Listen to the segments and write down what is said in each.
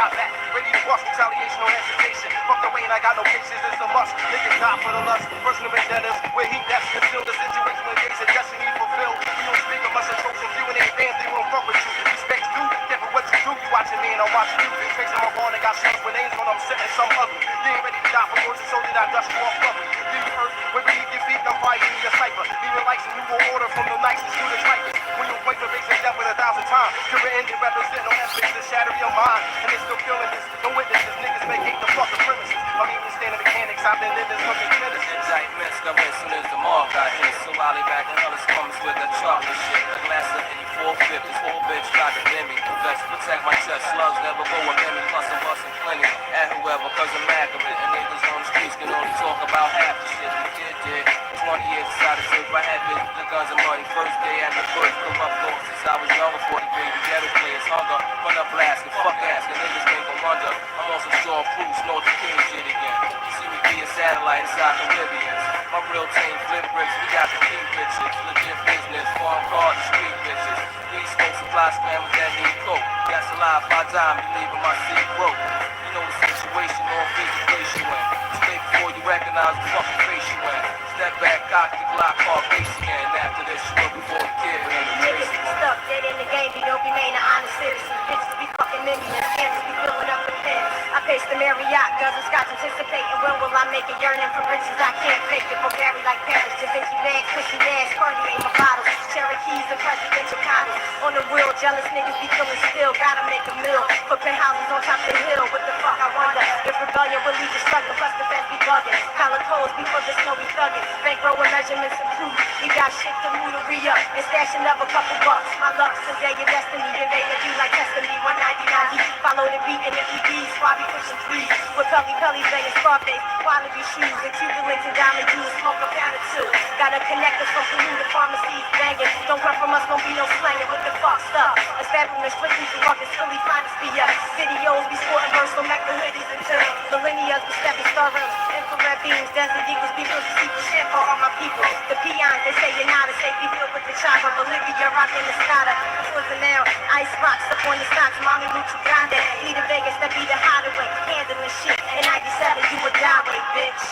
got back, ready to bust, retaliation, no hesitation. Fuck the way and I got no patience, it's a must. Niggas die for the lust, personal vendettas, where he that's concealed, the situation engaged, the destiny fulfilled. We don't speak of much approach from you and ain't fans, they won't fuck with you. Respect due, careful what you do, you watching me and I'm watching you. Facing my ball, they got shots with names on them, sitting some ugly. You ain't ready to die for yours, so did I dust you off lovely. Do you hurt, when beneath your feet, I'm fire in your cipher. Leaving like some new order from the nicest to the trifest. When you wake the base and death with 1,000 times, you're ended represent no aspects to shatter your mind. And they still feeling this, no witnesses, niggas may hate the fucking premises. I'm even standing mechanics, I've been living from the genesis. Indictments, government is the mark I hit. So I'll be back in other comments with that chocolate shit. The glass of 84 this whole bitch tried to bend me. Vest protect my chest, slugs never go with me. Plus I'm busting plenty at whoever, cause I'm accurate. And niggas on the streets can only talk about half the shit the kid did. 20 years decided to if I had been the guns and money. First day at the first, grew up north since I was younger. 40 grade, the ghetto players hunger. Run up blasting, fuck asking, niggas make them wonder. I'm on some straw proofs, know the king shit again. See me be a satellite inside the Libyans. My real team flip bricks, we got the key bitches. Legit business, farm cars, the street bitches. We smoke supply spammers that need coke. Gas alive, by time, you leaving my seat broke. You know the situation, on physical place you in. Stay before you recognize the fucking face you in. Step back, cock the Glock, call base again. After this, you will before the kid ran the niggas be stuck dead in the game, you don't remain an honest citizen. Bitches be fucking millions, cancers be filling up the pins. I pace the Marriott, dozen scotch anticipating. When will I make it? Yearning for riches, I can't fake it. For Barry like Paris, Da Vinci bags, cushy ass, Cartier my bottles. Cherokees and presidential condoms. On the wheel, jealous niggas be feeling still. Gotta make a meal. For penthouses on top of the hill. What the fuck I wonder? If rebellion will lead to struggle, plus the feds be bugging. Collar codes before the snow be thugging. Bankroll with measurements and proof. We got shit to move to re-up and stashing up a couple bucks. My luck, someday your destiny. Invading you like testing me. 199 follow the beat and the PDs. Why be pushing threes? With Pelly banging Scarface. Quality shoes and Cuban and diamond jewels. Smoke a pound or two. Gotta connect us from Peru to pharmacies. Banging. Don't run from us, won't be no slanging. What the fuck stuff? A fabulous strictly for ruckus. Philly finest be us. Videos be sporting versatile. Make the hoodies and turn. Millennials be stepping starrooms. Infrared beams. Desert eagles be real people. Shit for all my people. The peons, they say you're not a safety filled with the chopper. Bolivia rocking the Scotta. Twizzle now. Ice rocks up on the stocks. Mommy Lucha Grande. Lead to Vegas, that be the hideaway. Handling shit. In 97, you would die, wait, bitch.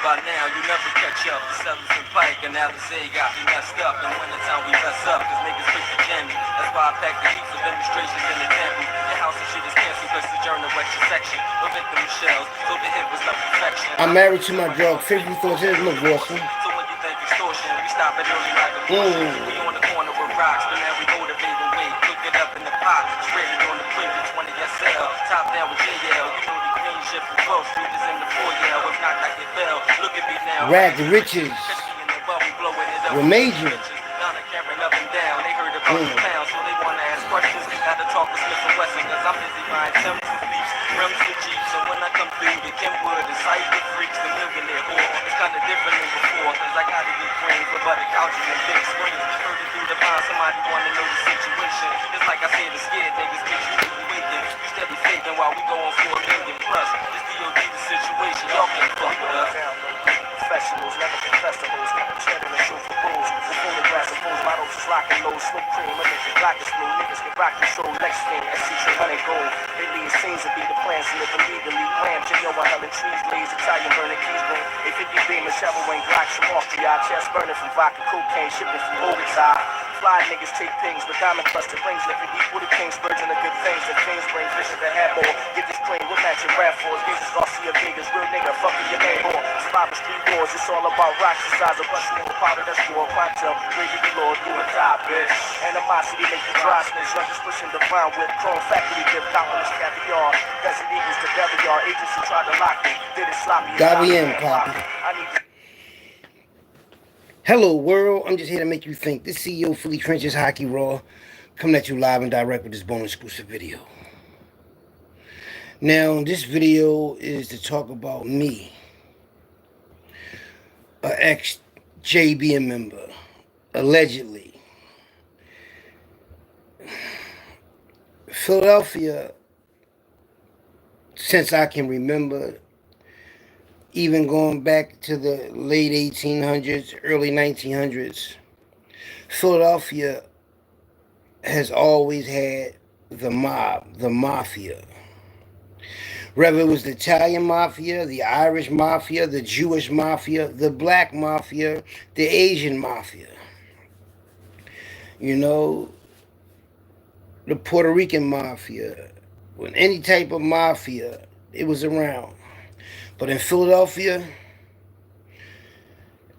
By now, you never catch up. The Sevens and Pike and Alizé got me messed up. And when the time we mess up, cause niggas pick the jammy. That's why I pack the heaps of demonstrations in the temple. Your house and shit is canceled cause the journal wet your section. No victim shells, so the hit was not perfection. I'm married to my drug, 54 years, no Boston. So when you think extortion, we stop it early like a portion. We on the corner with rocks, but now we motivate the way. Cook it up in the pot, shredded on the plate with 20 SL. Top down with JL, you know the green shit from both. Street is in the foyer, if not like it fell. Look at me now. Rag the riches. We're major. Up and down, they heard about the pound, so they wanna ask questions. Got to talk with Smith and Wesson, cause I'm busy buying Timbers and Leafs, rims and Jeeps. And when I come through the Kenwood, the cyber freaks, the millionaire whore. It's kinda different than before, cause I gotta get green for butter couches and big screens. Heard it through the pond, somebody wanna know the situation. It's like I said, the scared niggas get you awaken. You steady faking while we go on for $1 million plus. This DOD the situation, y'all can't fuck with us. Professionals, never professionals, cheddar and show for bulls. The photographs of bulls, models is locking low, smoke cream, a nigga black is blue, niggas can rock the show, Lex King, SC300 gold. Lately it seems to be the plans to live illegally. Wham, J.O. while hella trees blaze, Italian burning keys bring. A 50 beam and shovel wing blocks from Austria, chest burning from vodka, cocaine, shipping from Bogota. Fly niggas take pings, but diamond cluster rings living equal to kings, virgin of good things. The kings bring fish at the hat ball. Get this plane, we'll match your rap for. Jesus Garcia Vegas, real nigga, fucking your name on. Survivor street wars, it's all about rocks the size of Russian and powder. That's war, quantum, ready to Lord, do or die, bitch. Animosity make you dry snitch, like just pushing the brown with chrome factory dip, dominance caviar. Desert Eagles, the devil yard, agents who tried to lock me, did it sloppy. JBM copy. Hello world, I'm just here to make you think. This CEO Philly Trenches Hockey Raw coming at you live and direct with this bonus exclusive video. Now this video is to talk about me, an ex JBM member, allegedly. Philadelphia, since I can remember, even going back to the late 1800s, early 1900s, Philadelphia has always had the mob, the mafia. Whether it was the Italian mafia, the Irish mafia, the Jewish mafia, the black mafia, the Asian mafia, you know, the Puerto Rican mafia, with any type of mafia, it was around. But in Philadelphia,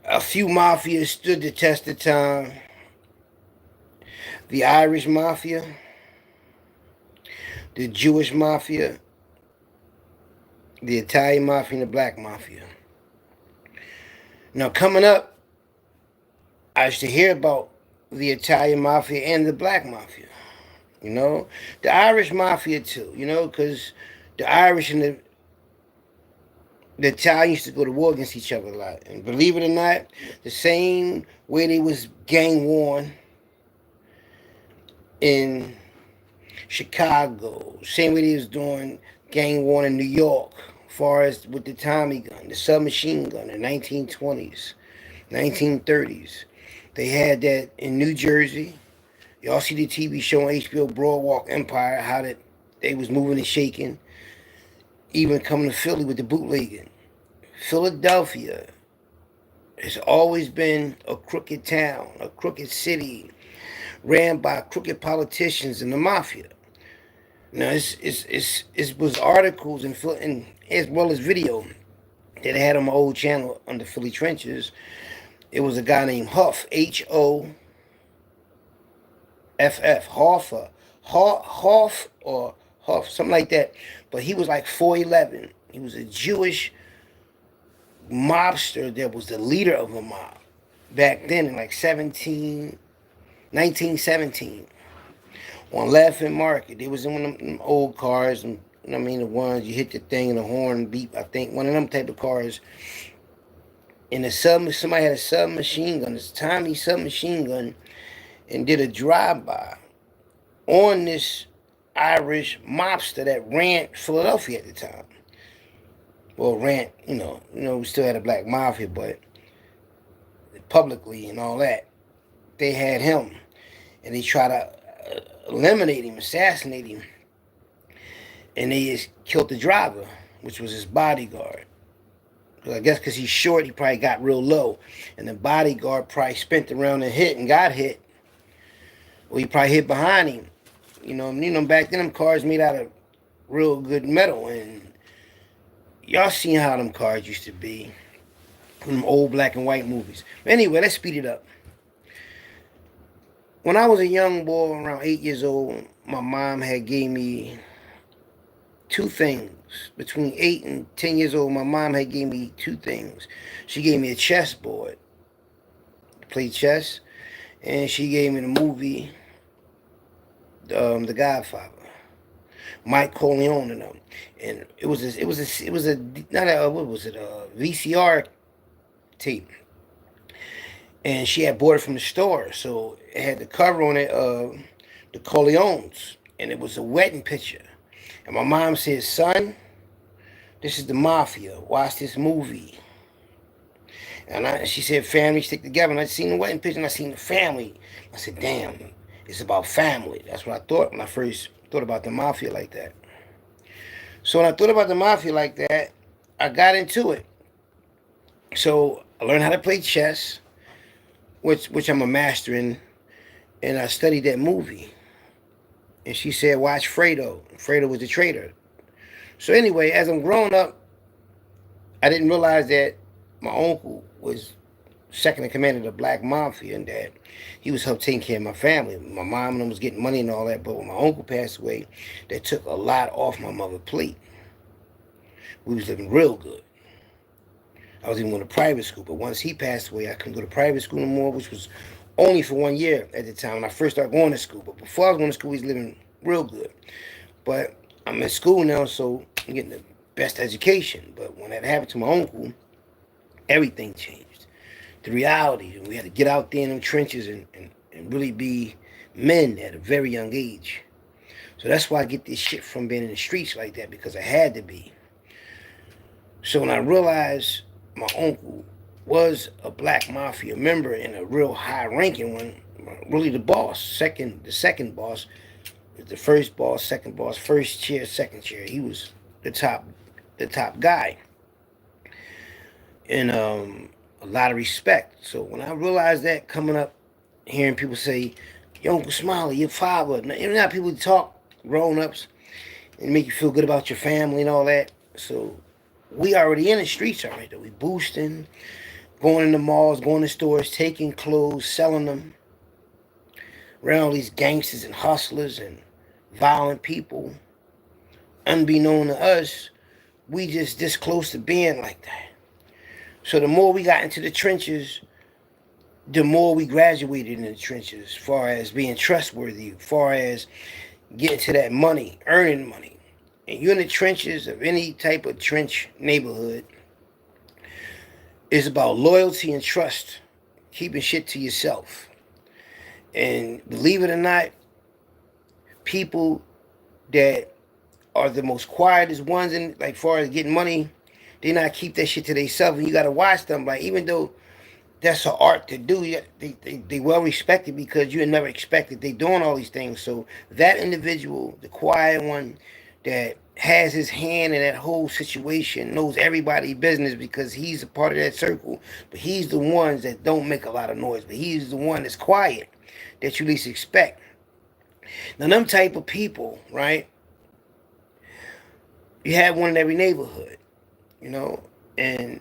a few mafias stood the test of time. The Irish mafia, the Jewish mafia, the Italian mafia, and the black mafia. Now, coming up, I used to hear about the Italian mafia and the black mafia. You know, the Irish mafia too. You know, because the Irish and the Italians used to go to war against each other a lot. And believe it or not, the same way they was gang warring in Chicago, same way they was doing gang warring in New York, as far as with the Tommy gun, the submachine gun, the 1920s, 1930s. They had that in New Jersey. Y'all see the TV show on HBO, Broadwalk Empire, how that they was moving and shaking. Even coming to Philly with the bootlegging. Philadelphia has always been a crooked town, a crooked city, ran by crooked politicians and the mafia. Now, it was articles and as well as video that I had on my old channel on the Philly Trenches. It was a guy named Huff, Hoff, Hoffa, Hoff or Huff, something like that. But he was like 4'11". He was a Jewish mobster that was the leader of a mob back then in like 1917 on Laughing Market. They was in one of them old cars, and I mean the ones you hit the thing and the horn beep. I think one of them type of cars. And somebody had a submachine gun, this Tommy submachine gun, and did a drive-by on this Irish mobster that ran Philadelphia at the time. Well, ran, we still had a black mafia, but publicly and all that, they had him, and they tried to eliminate him, assassinate him, and they just killed the driver, which was his bodyguard. I guess because he's short, he probably got real low, and the bodyguard probably spent around and hit and got hit. Or he probably hit behind him. Back then them cars made out of real good metal, and y'all seen how them cars used to be from them old black and white movies. But anyway, let's speed it up. When I was a young boy, around 8 years old, my mom had gave me two things. Between 8 and 10 years old, my mom had gave me two things. She gave me a chessboard to play chess, and she gave me the movie, The Godfather, Mike Corleone and them. And it was a VCR tape, and she had bought it from the store, so it had the cover on it of the Corleones, and it was a wedding picture. And my mom said, "Son, this is the mafia. Watch this movie." And she said, "Family stick together." And I seen the wedding picture and I seen the family. I said, "Damn, it's about family." That's what I thought when I first thought about the mafia like that. So when I thought about the mafia like that, I got into it. So I learned how to play chess, which I'm a master in, and I studied that movie. And she said, "Watch Fredo." Fredo was the traitor. So anyway, as I'm growing up, I didn't realize that my uncle was second in command of the black mafia, and that he was helping taking care of my family. My mom and them was getting money and all that, but when my uncle passed away, that took a lot off my mother's plate. We was living real good. I was even going to private school, but once he passed away, I couldn't go to private school no more, which was only for 1 year at the time when I first started going to school. But before I was going to school, we was living real good. But I'm in school now, so I'm getting the best education. But when that happened to my uncle, everything changed. The reality, we had to get out there in them trenches and really be men at a very young age. So that's why I get this shit from being in the streets like that, because I had to be. So when I realized my uncle was a black mafia member and a real high-ranking one, really the boss, the second boss, the first boss, second boss, first chair, second chair. He was the top guy, and a lot of respect. So when I realized that coming up, hearing people say, "Your Uncle Smiley, your father," you know how people talk, grown ups, and make you feel good about your family and all that. So we already in the streets already. We boosting, going in the malls, going to stores, taking clothes, selling them around all these gangsters and hustlers and violent people. Unbeknown to us, we just this close to being like that. So the more we got into the trenches, the more we graduated in the trenches, as far as being trustworthy, as far as getting to that money, earning money. And you're in the trenches of any type of trench neighborhood, it's about loyalty and trust, keeping shit to yourself. And believe it or not, people that are the most quietest ones in, like, far as getting money, they not keep that shit to themselves. And you gotta watch them. Like, even though that's an art to do, they well respected because you never expected they doing all these things. So that individual, the quiet one that has his hand in that whole situation, knows everybody's business because he's a part of that circle. But he's the ones that don't make a lot of noise. But he's the one that's quiet that you least expect. Now, them type of people, right? You have one in every neighborhood, you know, and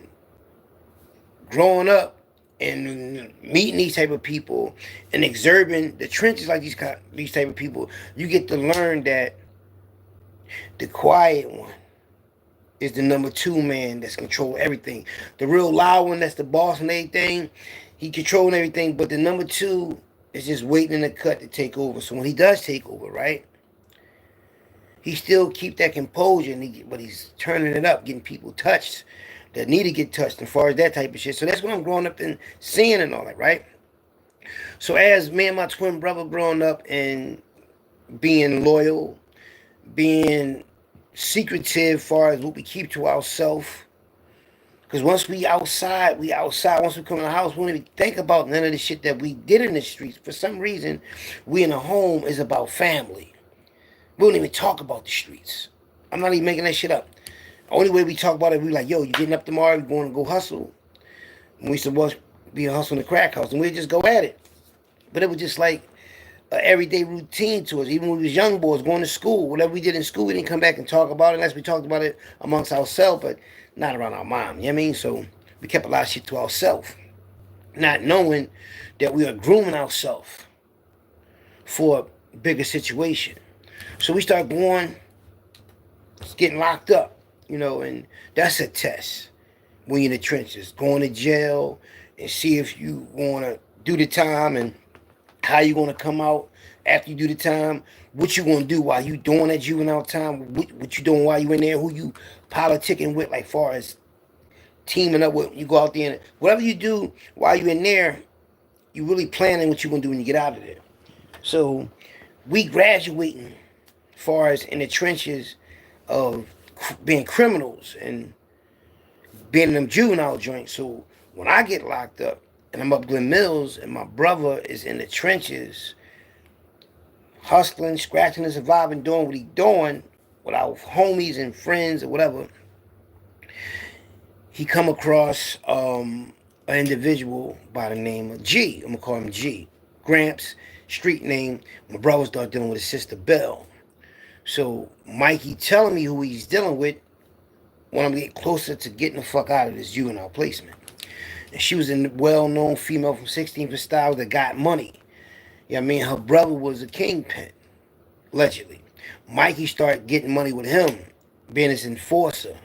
growing up and meeting these type of people and observing the trenches like these type of people, you get to learn that the quiet one is the number two man that's controlling everything. The real loud one that's the boss and everything, he controlling everything, but the number two is just waiting in the cut to take over. So when he does take over, right, he still keep that composure, but he's turning it up, getting people touched that need to get touched as far as that type of shit. So that's what I'm growing up and seeing and all that, right? So as me and my twin brother growing up and being loyal, being secretive as far as what we keep to ourselves. Because once we outside, we outside. Once we come in the house, we don't even think about none of the shit that we did in the streets. For some reason, we in a home is about family. We don't even talk about the streets. I'm not even making that shit up. The only way we talk about it, we like, yo, you getting up tomorrow, you going to go hustle. And we used to be a hustle in the crack house, and we'd just go at it. But it was just like an everyday routine to us. Even when we was young boys, going to school, whatever we did in school, we didn't come back and talk about it unless we talked about it amongst ourselves, but not around our mom, you know what I mean? So we kept a lot of shit to ourselves, not knowing that we are grooming ourselves for a bigger situation. So we start going, getting locked up, you know, and that's a test when you're in the trenches. Going to jail and see if you want to do the time and how you going to come out after you do the time, what you going to do while you doing that juvenile time, what you doing while you in there, who you politicking with, like far as teaming up with, you go out there and whatever you do while you in there, you really planning what you going to do when you get out of there. So we graduating as far as in the trenches of being criminals and being in them juvenile joints. So when I get locked up and I'm up Glen Mills and my brother is in the trenches hustling, scratching and surviving, doing what he doing with our homies and friends or whatever, he come across an individual by the name of G. I'm gonna call him G. Gramps, street name. My brother started dealing with his sister Belle. So Mikey telling me who he's dealing with when I'm getting closer to getting the fuck out of this juvenile placement. And she was a well-known female from 16th and Styles that got money. You know what I mean? Her brother was a kingpin, allegedly. Mikey started getting money with him, being his enforcer,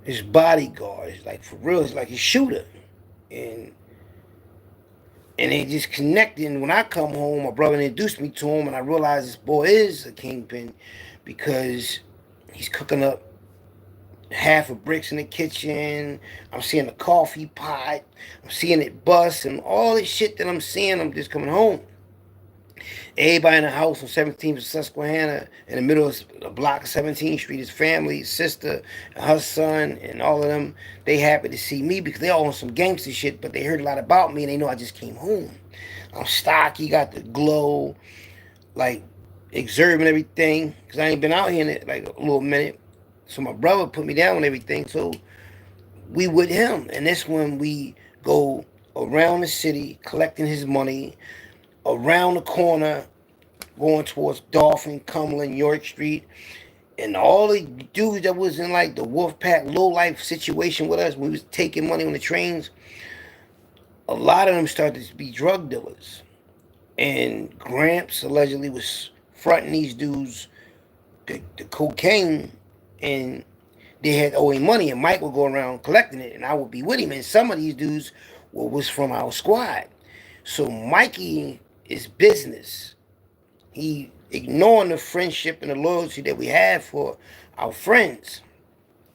his bodyguard. It's like, for real, it's like his shooter. And they just connected. And when I come home, my brother introduced me to him, and I realized this boy is a kingpin because he's cooking up half of bricks in the kitchen. I'm seeing a coffee pot. I'm seeing it bust, and all this shit that I'm seeing, I'm just coming home. Everybody in the house on 17th and Susquehanna, in the middle of the block of 17th Street, his family, his sister, her son, and all of them, they happy to see me because they all on some gangster shit, but they heard a lot about me and they know I just came home. I'm stocky, got the glow, like exerting everything, because I ain't been out here in like a little minute. So my brother put me down on everything, so we with him. And this when we go around the city collecting his money, around the corner going towards Dolphin, Cumberland, York Street, and all the dudes that was in like the Wolfpack low life situation with us when we was taking money on the trains, a lot of them started to be drug dealers. And Gramps allegedly was fronting these dudes the cocaine, and they had owing money, and Mike would go around collecting it, and I would be with him. And some of these dudes was from our squad. So Mikey is business. He ignoring the friendship and the loyalty that we have for our friends.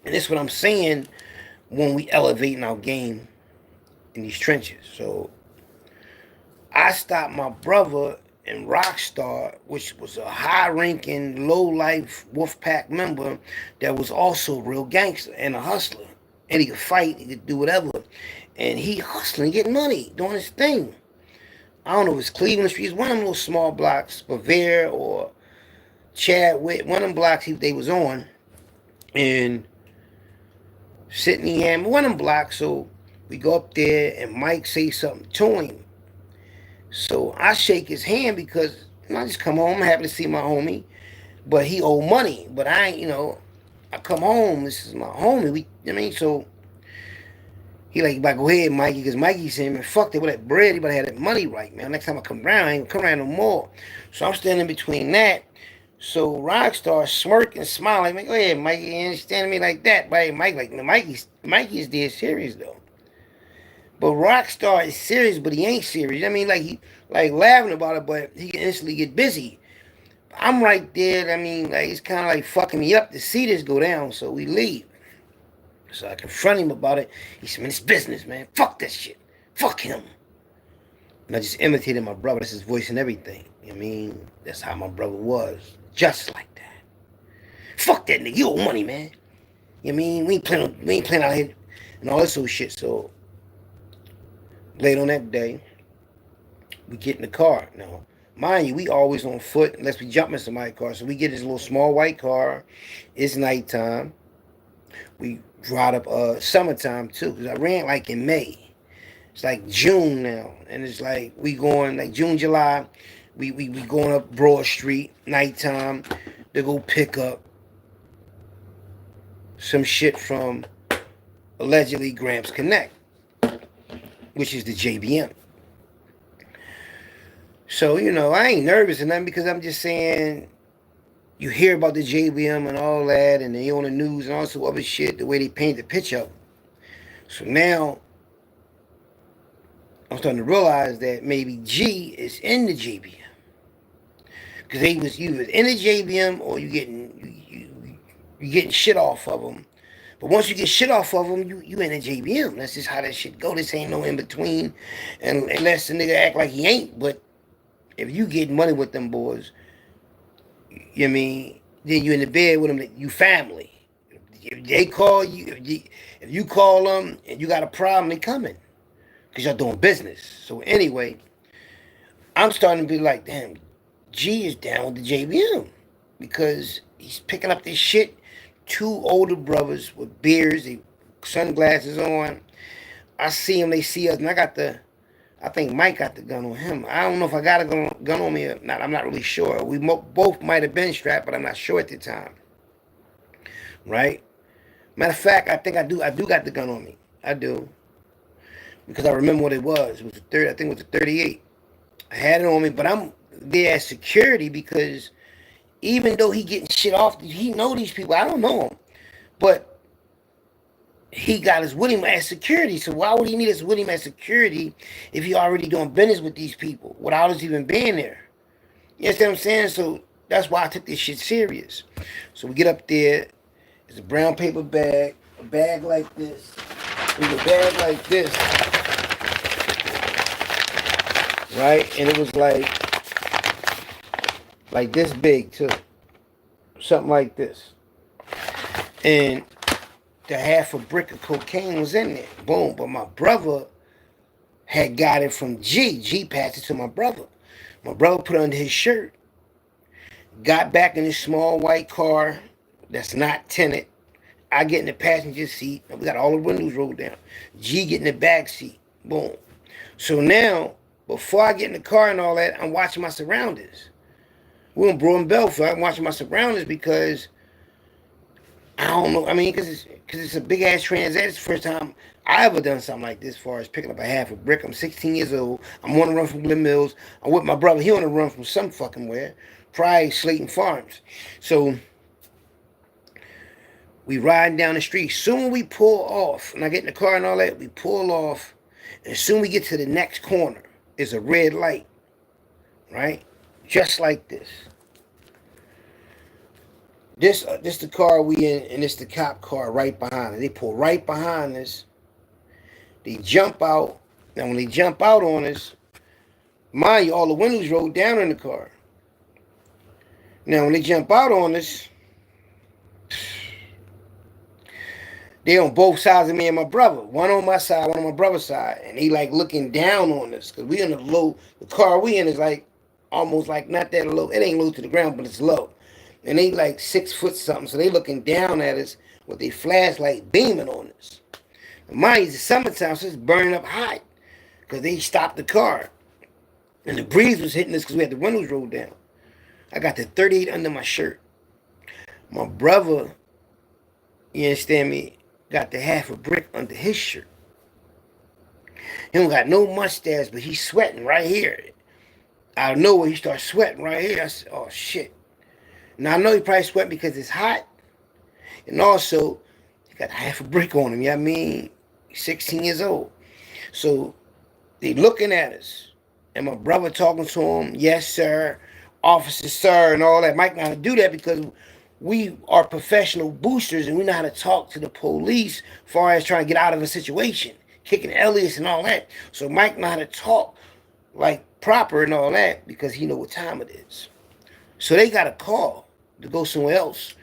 And that's what I'm saying when we elevating our game in these trenches. So I stopped my brother and Rockstar, which was a high-ranking, low-life Wolfpack member that was also a real gangster and a hustler. And he could fight, he could do whatever. And he hustling, getting money, doing his thing. I don't know if it's Cleveland Street, it's one of them little small blocks, Bavaria or Chadwick, one of them blocks they was on. And Sydney, one of them blocks, so we go up there and Mike says something to him. So I shake his hand because I just come home. I'm happy to see my homie, but he owe money. But I ain't, I come home. This is my homie. So he like, go ahead, Mikey, because Mikey saying, man, fuck that with that bread. He better have that money right, man. Next time I come around, I ain't gonna come around no more. So I'm standing between that. So Rockstar smirking, smiling, like, go ahead, Mikey, you understand me like that. But Mike, like, Mikey's dead serious though. But Rockstar is serious, but he ain't serious. I mean, like he like laughing about it, but he can instantly get busy. I'm right there. I mean, like it's kind of like fucking me up to see this go down. So we leave. So I confront him about it. He said, man, it's business, man. Fuck that shit. Fuck him. And I just imitated my brother. That's his voice and everything. I mean, that's how my brother was. Just like that. Fuck that nigga. You owe money, man. You know what I mean? We ain't playing out here and all this sort of shit. So late on that day, we get in the car. Now, mind you, we always on foot unless we jump in somebody's car. So we get this little small white car. It's nighttime. We drive up summertime too, because I ran like in May. It's like June now, and it's like we going like June, July. We going up Broad Street nighttime to go pick up some shit from allegedly Gramps Connect, which is the JBM. So, I ain't nervous or nothing because I'm just saying, you hear about the JBM and all that, and they on the news and all sorts of other shit, the way they paint the picture up. So now, I'm starting to realize that maybe G is in the JBM. Because they was either in the JBM or you getting shit off of them. But once you get shit off of them, you in a JBM. That's just how that shit go. This ain't no in between, and unless the nigga act like he ain't. But if you get money with them boys, you know what I mean, then you in the bed with them. You family. If they call you, if you call them and you got a problem, they coming because y'all doing business. So anyway, I'm starting to be like, damn, G is down with the JBM because he's picking up this shit. Two older brothers with beards, they sunglasses on. I see them, they see us, and I think Mike got the gun on him. I don't know if I got a gun on me or not. I'm not really sure. We both might have been strapped, but I'm not sure at the time. Right? Matter of fact, I think I do got the gun on me. I do. Because I remember what it was. It was I think it was a 38. I had it on me, but I'm there as security because even though he getting shit off, he know these people. I don't know him. But he got us with him as security. So why would he need us with him as security if he already doing business with these people without us even being there? You understand what I'm saying? So that's why I took this shit serious. So we get up there. It's a brown paper bag. A bag like this. It was a bag like this. Right? And it was like like this big too, something like this, and the half a brick of cocaine was in there. Boom. But my brother had got it from G. G passed it to my brother. My brother put it under his shirt. Got back in this small white car that's not tinted. I get in the passenger seat. We got all the windows rolled down. G get in the back seat. Boom. So now, before I get in the car and all that, I'm watching my surroundings. We're in Broad and Belfort. I'm watching my surroundings because I don't know. I mean, because it's a big ass transaction. It's the first time I ever done something like this, as far as picking up a half a brick. I'm 16 years old. I'm on the run from Glen Mills. I'm with my brother. He on the run from some fucking where, probably Slayton Farms. So we riding down the street. Soon we pull off, and I get in the car and all that. We pull off, and soon we get to the next corner. It's a red light, right? Just like this. This the car we in, and it's the cop car right behind us. They pull right behind us. They jump out. And when they jump out on us, mind you, all the windows rolled down in the car. Now, when they jump out on us, they on both sides of me and my brother. One on my side, one on my brother's side. And they like looking down on us. Because we in the car we in is like, almost like not that low. It ain't low to the ground, but it's low. And they like 6 foot something. So they looking down at us with their flashlight beaming on us. And mind you, it's summertime, so it's burning up hot. Because they stopped the car. And the breeze was hitting us because we had the windows rolled down. I got the 38 under my shirt. My brother, you understand me, got the half a brick under his shirt. He don't got no mustache, but he's sweating right here. Out of nowhere, he starts sweating right here. I said, oh, shit. Now, I know he probably sweating because it's hot. And also, he got half a brick on him, you know what I mean? He's 16 years old. So, they looking at us. And my brother talking to him, yes, sir, officer, sir, and all that. Mike know how to do that because we are professional boosters and we know how to talk to the police as far as trying to get out of a situation, kicking Elias and all that. So Mike know how to talk like proper and all that because he know what time it is. So they got a call to go somewhere else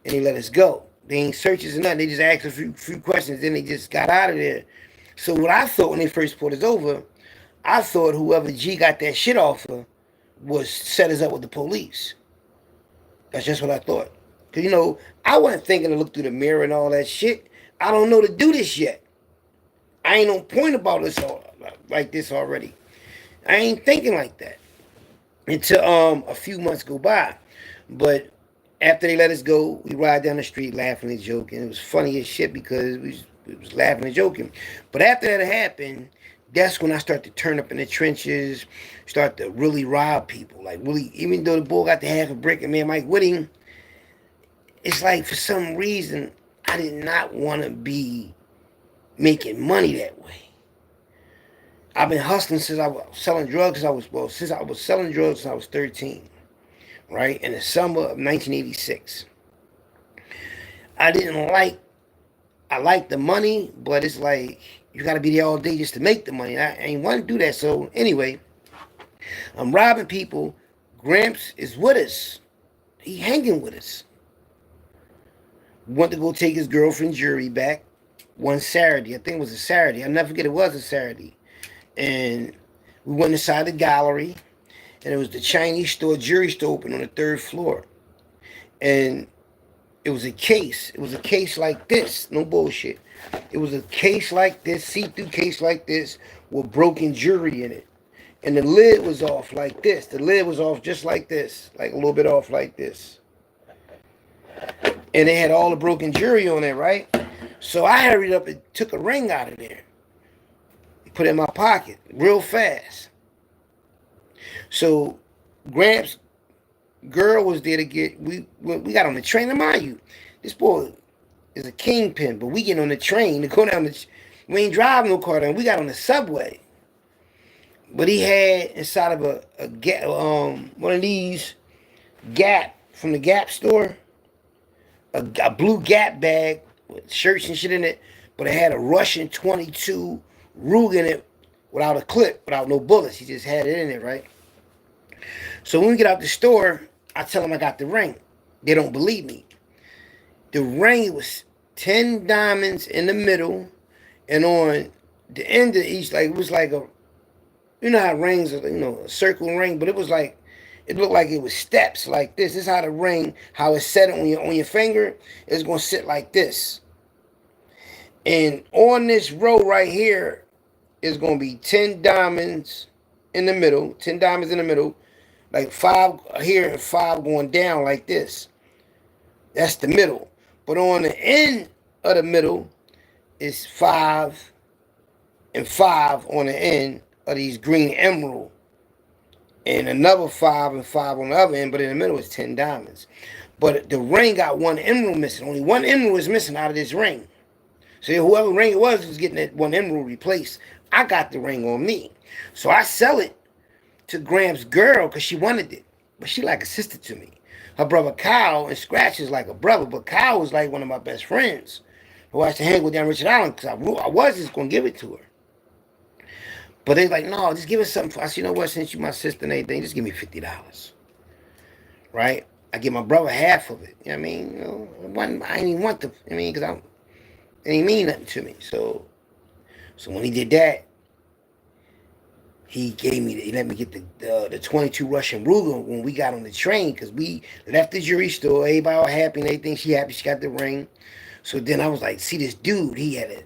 and they let us go. They ain't searches or nothing. They just asked a few questions, then they just got out of there. So what I thought when they first pulled us over, I thought whoever G got that shit off of was set us up with the police. That's just what I thought. Because, you know, I wasn't thinking to look through the mirror and all that shit. I don't know to do this yet. I ain't on point about this like this already. I ain't thinking like that until a few months go by. But after they let us go, we ride down the street laughing and joking. It was funny as shit because we was laughing and joking. But after that happened, that's when I start to turn up in the trenches, start to really rob people. Like, really, even though the boy got the half a brick and me and Mike with him, it's like for some reason, I did not want to be making money that way. I've been hustling since I was selling drugs. Since I was selling drugs since I was 13, right? In the summer of 1986. I liked the money, but it's like, you got to be there all day just to make the money. I ain't want to do that. So anyway, I'm robbing people. Gramps is with us. He hanging with us. Went to go take his girlfriend jury back one Saturday. I think it was a Saturday. I'll never forget, it was a Saturday. And we went inside the gallery. And it was the Chinese store, jury store open on the 3rd floor. And it was a case. It was a case like this. No bullshit. It was a case like this, see-through case like this, with broken jewelry in it. And the lid was off like this. The lid was off just like this. Like a little bit off like this. And they had all the broken jewelry on there, right? So I hurried up and took a ring out of there. Put it in my pocket real fast. So Gramps' girl was there to get, we got on the train. And mind you, this boy is a kingpin, but we get on the train to go down we ain't driving no car down. We got on the subway. But he had inside of one of these Gap, from the Gap store, a blue Gap bag with shirts and shit in it, but it had a Russian 22 Rug in it without a clip, without no bullets. He just had it in it, right? So when we get out the store, I tell them I got the ring. They don't believe me. The ring was 10 diamonds in the middle, and on the end of each, like, it was like a, you know how rings are, you know, a circle ring, but it was like, it looked like it was steps like this. This is how the ring, how it's set on your finger, it's gonna sit like this. And on this row right here is gonna be 10 diamonds in the middle, 10 diamonds in the middle, like 5 here and 5 going down like this. That's the middle. But on the end of the middle is 5 and 5 on the end of these green emerald. And another 5 and 5 on the other end, but in the middle is 10 diamonds. But the ring got 1 emerald missing. Only 1 emerald is missing out of this ring. So whoever ring it was getting that 1 emerald replaced. I got the ring on me. So I sell it to Graham's girl because she wanted it. But she like a sister to me. Her brother Kyle, and Scratch is like a brother, but Kyle was like one of my best friends who I used to hang with down Richard Island because I was just going to give it to her. But they like, no, just give us something. I said, you know what, since you my sister and everything, just give me $50. Right? I give my brother half of it. You know what I mean? You know, I didn't even want the, I mean, because it didn't mean nothing to me. So when he did that, he let me get the 22 Russian Ruger when we got on the train, because we left the jewelry store. Everybody all happy and everything. She happy she got the ring. So then I was like, see this dude, he had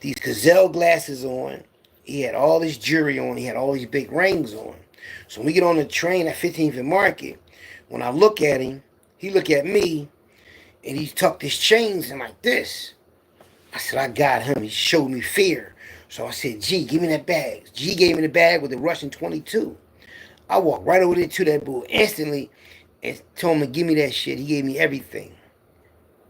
these gazelle glasses on. He had all this jewelry on. He had all these big rings on. So when we get on the train at 15th and Market, when I look at him, he look at me, and he tucked his chains in like this. I said, I got him. He showed me fear. So I said, G, give me that bag. G gave me the bag with the Russian 22. I walked right over there to that bull instantly and told him to give me that shit. He gave me everything.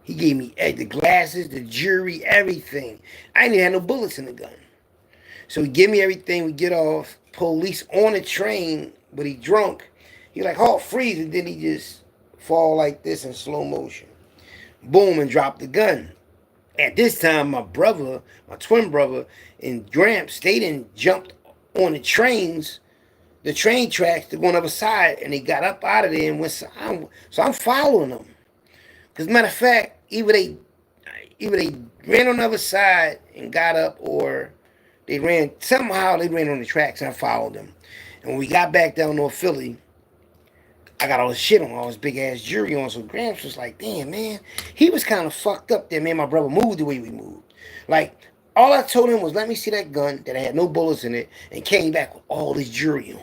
He gave me the glasses, the jewelry, everything. I didn't even have no bullets in the gun. So he gave me everything. We get off. Police on the train, but he drunk. He like, oh, freeze. And then he just fall like this in slow motion. Boom, and drop the gun. At this time, my brother, my twin brother, and Gramps, they didn't jumped on the trains, the train tracks to go on the other side, and they got up out of there and went. So I'm following them. Because matter of fact, either they ran on the other side and got up, or they ran on the tracks, and I followed them. And when we got back down North Philly, I got all this shit on, all this big ass jewelry on. So Gramps was like, damn, man. He was kind of fucked up there, man. My brother moved the way we moved. Like, all I told him was, let me see that gun that had no bullets in it, and came back with all this jewelry on.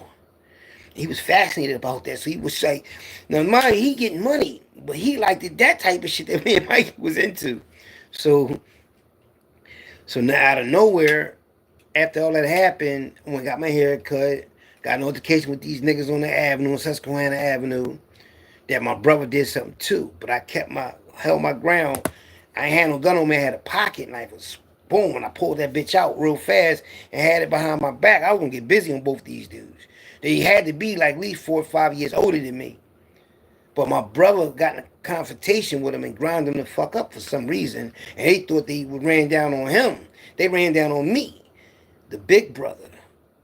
He was fascinated about that. So he was like, now mind, he getting money, but he liked it, that type of shit that me and Mike was into. So now out of nowhere, after all that happened, when I got my hair cut, got an altercation with these niggas on the avenue, on Susquehanna Avenue, that my brother did something too. But I held my ground. I ain't had no gun on me. I had a pocket knife. It was boom, and I pulled that bitch out real fast and had it behind my back. I was gonna get busy on both these dudes. They had to be like at least 4 or 5 years older than me. But my brother got in a confrontation with him and ground him the fuck up for some reason. And they thought they ran down on him. They ran down on me, the big brother.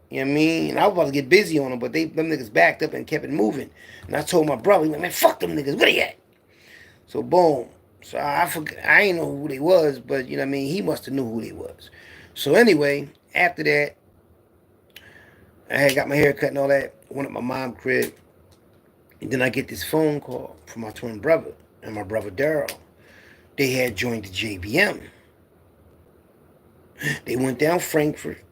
You know what I mean? And I was about to get busy on them, but them niggas backed up and kept it moving. And I told my brother, he went, man, fuck them niggas, where they at? So boom. So I forgot, I ain't know who they was, but you know what I mean? He must have knew who they was. So anyway, after that, I had got my hair cut and all that, went up my mom's crib. And then I get this phone call from my twin brother and my brother Daryl. They had joined the JBM. They went down Frankfurt.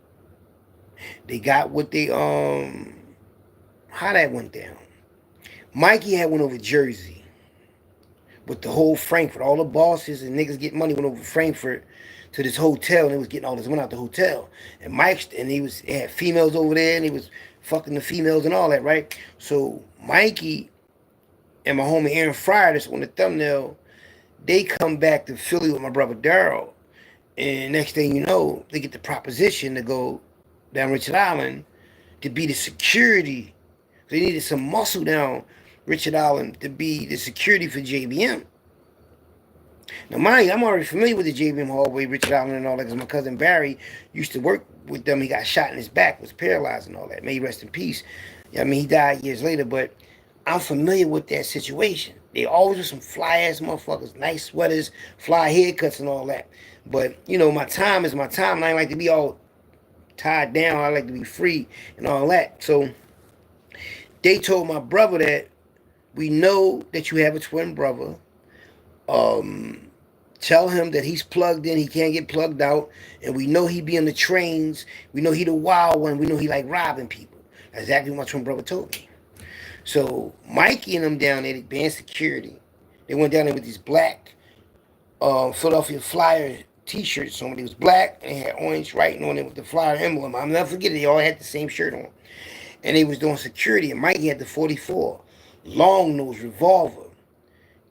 They got what they, how that went down. Mikey had went over Jersey with the whole Frankfurt. All the bosses and niggas getting money went over Frankfurt to this hotel, and they was getting all this money out the hotel. And he had females over there, and he was fucking the females and all that, right? So Mikey and my homie Aaron Fryer, that's on the thumbnail, they come back to Philly with my brother Daryl. And next thing you know, they get the proposition to go down Richard Island to be the security. They needed some muscle down Richard Island to be the security for JBM. Now, mind you, I'm already familiar with the JBM hallway, Richard Island and all that, because my cousin Barry used to work with them. He got shot in his back, was paralyzed and all that. May he rest in peace. I mean, he died years later, but I'm familiar with that situation. They always were some fly ass motherfuckers, nice sweaters, fly haircuts, and all that. But you know, my time is my time, and I like to be all tied down. I like to be free and all that. So they told my brother that we know that you have a twin brother. Um, Tell him that he's plugged in, he can't get plugged out, and we know he be on the trains. We know he the wild one. We know he like robbing people. That's exactly what my twin brother told me. So Mikey and them down there, they band security. They went down there with these black Philadelphia Flyer t-shirts on. It was black and had orange writing on it with the Flyer emblem. I'll never forget it. They all had the same shirt on. And they was doing security, and Mikey had the 44 long nose revolver.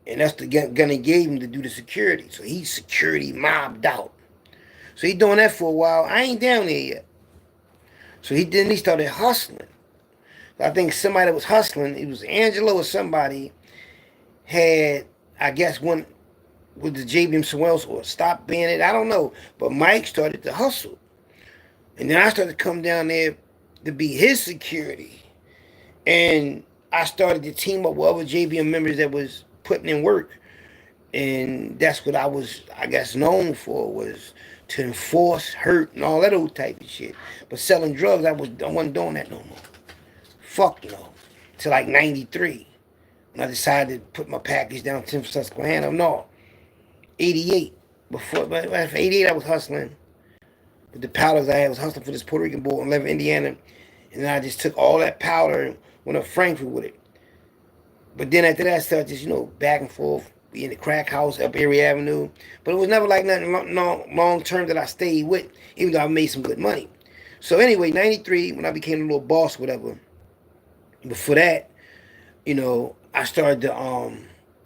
And that's the gun they gave him to do the security. So he's security mobbed out. So he doing that for a while. I ain't down there yet. So he started hustling. I think somebody that was hustling, it was Angelo or somebody, had, I guess, one with the JBM somewhere else or stopped being it. I don't know. But Mike started to hustle. And then I started to come down there to be his security. And I started to team up with other JBM members that was putting in work. And that's what I was, I guess, known for, was to enforce, hurt, and all that old type of shit. But selling drugs, I wasn't doing that no more. Fuck no. Till like 93. When I decided to put my package down 10th Susquehanna. No. 88. Before 88 I was hustling. With the powders I was hustling for this Puerto Rican boy in Lever, Indiana. And then I just took all that powder and went up Frankfurt with it. But then after that I started just, back and forth. Be in the crack house up Erie Avenue. But it was never like nothing long term that I stayed with, even though I made some good money. So anyway, 93, when I became a little boss, whatever. Before that, I started to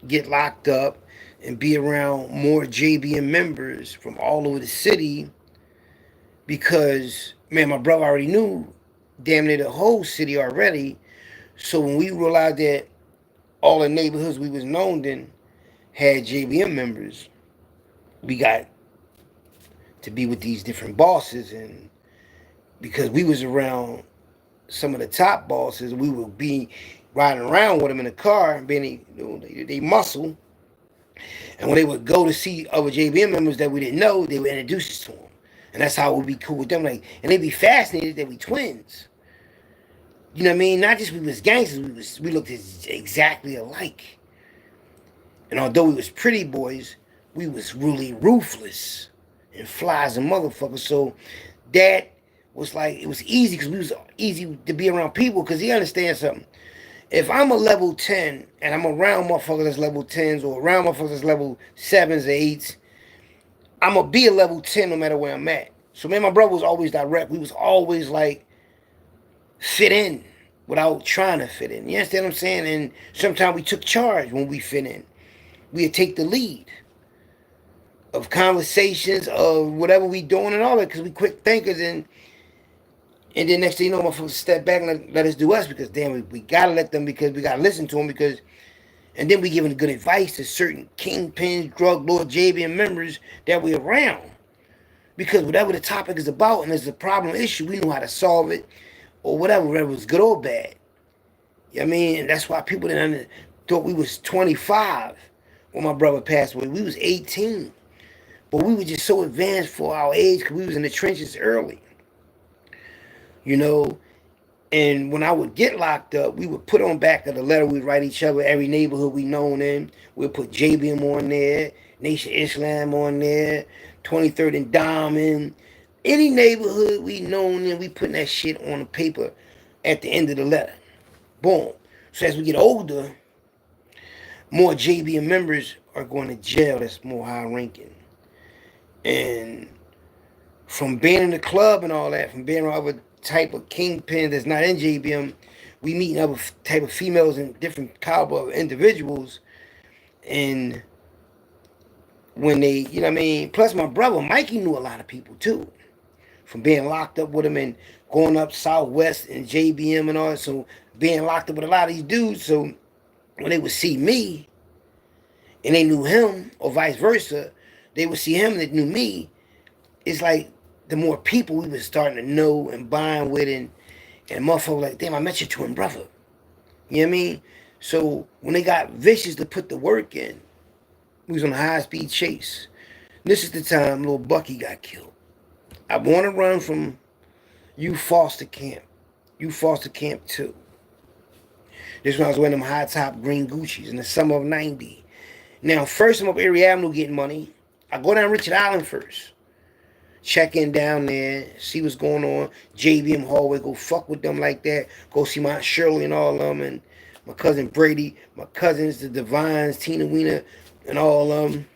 get locked up and be around more JBM members from all over the city because, man, my brother already knew damn near the whole city already. So when we realized that all the neighborhoods we was known in had JBM members, we got to be with these different bosses, and because we was around some of the top bosses, we would be riding around with them in the car, being they muscle. And when they would go to see other JBM members that we didn't know, they would introduce us to them. And that's how we'd be cool with them. And they'd be fascinated that we twins. You know what I mean? Not just we was gangsters, we looked exactly alike. And although we was pretty boys, we was really ruthless and fly as a motherfucker. So that was like, it was easy because we was easy to be around people because he understands something. If I'm a level 10 and I'm around motherfuckers that's level 10s or around motherfuckers that's level 7s or 8s, I'm going to be a level 10 no matter where I'm at. So me and my brother was always direct. We was always like fit in without trying to fit in. You understand what I'm saying? And sometimes we took charge when we fit in. We'd take the lead of conversations, of whatever we doing and all that, because we quick thinkers. And then next thing you know, motherfuckers step back and let us do us, because damn, we gotta let them, because we gotta listen to them, because, and then we giving good advice to certain kingpins, drug lord, JBM members that we around. Because whatever the topic is about and there's a problem, issue, we know how to solve it, or whatever, whether it was good or bad. You know what I mean? And that's why people thought we was 25 when my brother passed away. We was 18. But we were just so advanced for our age because we was in the trenches early. And when I would get locked up, we would put on back of the letter, we'd write each other, every neighborhood we known in. We'd put JBM on there, Nation Islam on there, 23rd and Diamond. Any neighborhood we known in, we putting that shit on the paper at the end of the letter. Boom. So as we get older, more JBM members are going to jail that's more high ranking. And from being in the club and all that, from being around other type of kingpin that's not in JBM, we meeting other type of females and different caliber of individuals. And when they, you know what I mean? Plus my brother, Mikey, knew a lot of people too. From being locked up with him and going up Southwest and JBM and all that. So being locked up with a lot of these dudes. So when they would see me and they knew him, or vice versa, they would see him that knew me. It's like the more people we was starting to know and bond with, and motherfucker like, damn, I met your twin brother. You know what I mean? So when they got Vicious to put the work in, we was on a high-speed chase. This is the time little Bucky got killed. I want to run from you foster camp. You foster camp 2. This when I was wearing them high top green Gucci's in the summer of 90. Now, first I'm up Erie Avenue getting money. I go down Richard Island first. Check in down there, see what's going on. JBM hallway, go fuck with them like that. Go see my Aunt Shirley and all of them, and my cousin Brady, my cousins, the Divines, Tina Weena, and all of them.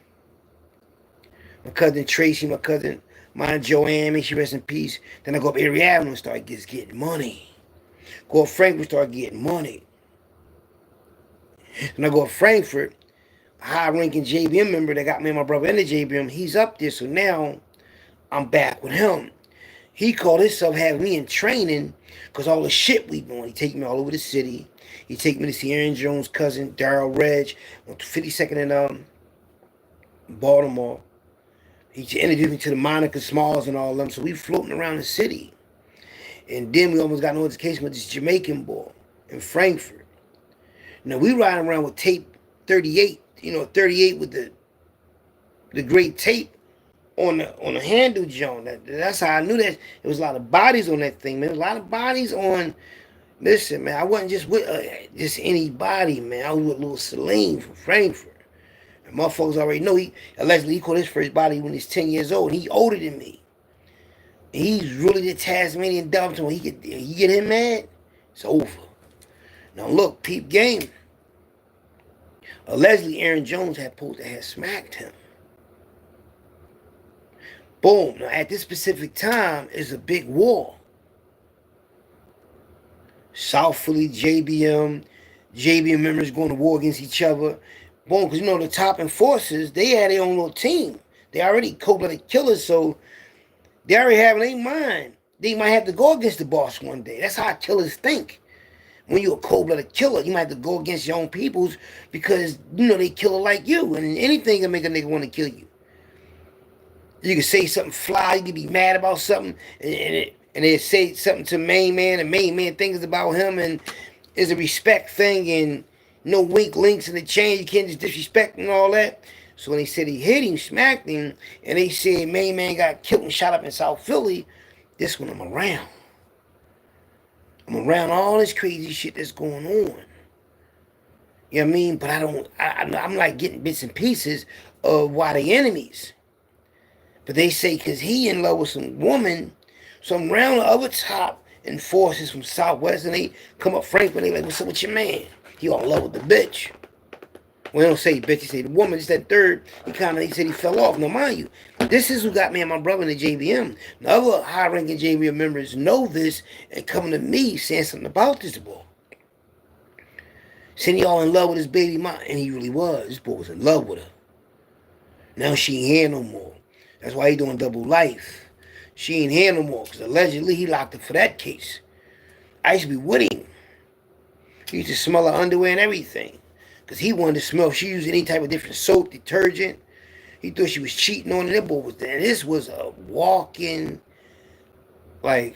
My cousin Tracy, my cousin, my Aunt Joanne, may she rest in peace. Then I go up Erie Avenue and start just getting money. Go up Frankfurt, start getting money. Then I go up Frankfurt, a high-ranking JBM member that got me and my brother in the JBM, he's up there, so now I'm back with him. He called himself having me in training because all the shit we doing. He take me all over the city. He take me to see Aaron Jones' cousin, Darryl Reg, on 52nd and Baltimore. He introduced me to the Monica Smalls and all of them, so we floating around the city. And then we almost got an altercation with this Jamaican boy in Frankfurt. Now we riding around with tape 38, 38 with the great tape on the handle joint. That's how I knew that there was a lot of bodies on that thing, man. A lot of bodies on. Listen, man, I wasn't just with just anybody, man. I was with little Celine from Frankfurt. And motherfuckers already know he caught his first body when he's 10 years old. And he older than me. And he's really the Tasmanian dumb. So when he get him mad, it's over. Now look, peep game. Allegedly, Aaron Jones had smacked him. Boom. Now at this specific time is a big war. South Philly, JBM members going to war against each other. Boom, because the top enforcers, they had their own little team. They already cold-blooded killers, so they already have in their mind. They might have to go against the boss one day. That's how killers think. When you're a cold-blooded killer, you might have to go against your own peoples because, they kill like you. And anything can make a nigga want to kill you. You can say something fly, you can be mad about something, and they say something to main man, and main man thinks about him, and it's a respect thing, and no wink links in the chain, you can't just disrespect and all that. So when they said he hit him, smacked him, and they said main man got killed and shot up in South Philly, this one I'm around. I'm around all this crazy shit that's going on. You know what I mean? But I'm like getting bits and pieces of why they enemies. But they say because he in love with some woman, some round the other top enforcers from Southwest, and they come up Frankfurt, they like, what's up with your man? He all in love with the bitch. Well, they don't say bitch, they say the woman. It's that third. He said he fell off. Now, mind you, this is who got me and my brother in the JBM. The other high-ranking JBM members know this and coming to me saying something about this boy. Saying he all in love with his baby mom. And he really was. This boy was in love with her. Now she ain't here no more. That's why he doing double life. She ain't here no more because allegedly he locked her for that case. I used to be with him. He used to smell her underwear and everything. Because he wanted to smell. She used any type of different soap, detergent. He thought she was cheating on him. That boy was there. And this was a walking, what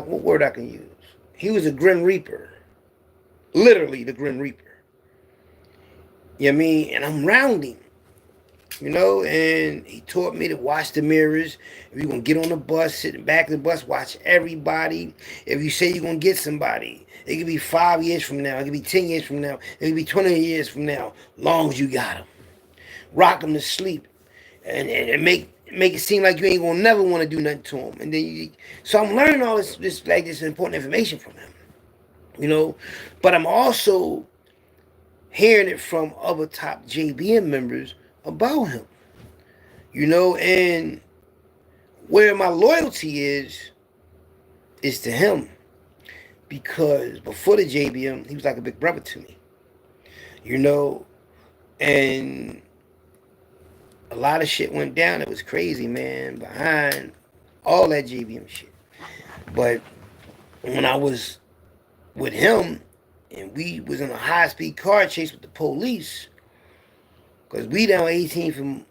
word I can use? He was a Grim Reaper. Literally the Grim Reaper. You know what I mean? And I'm round him. And he taught me to watch the mirrors. If you're going to get on the bus, sit in the back of the bus, watch everybody. If you say you're going to get somebody, it could be 5 years from now. It could be 10 years from now. It could be 20 years from now. Long as you got them. Rock them to sleep. And make it seem like you ain't going to never want to do nothing to them. And then so I'm learning all this important information from him. But I'm also hearing it from other top JBM members about him, and where my loyalty is to him, because before the JBM, he was like a big brother to me, and a lot of shit went down. It was crazy, man, behind all that JBM shit. But when I was with him, and we was in a high-speed car chase with the police, because we down 18 from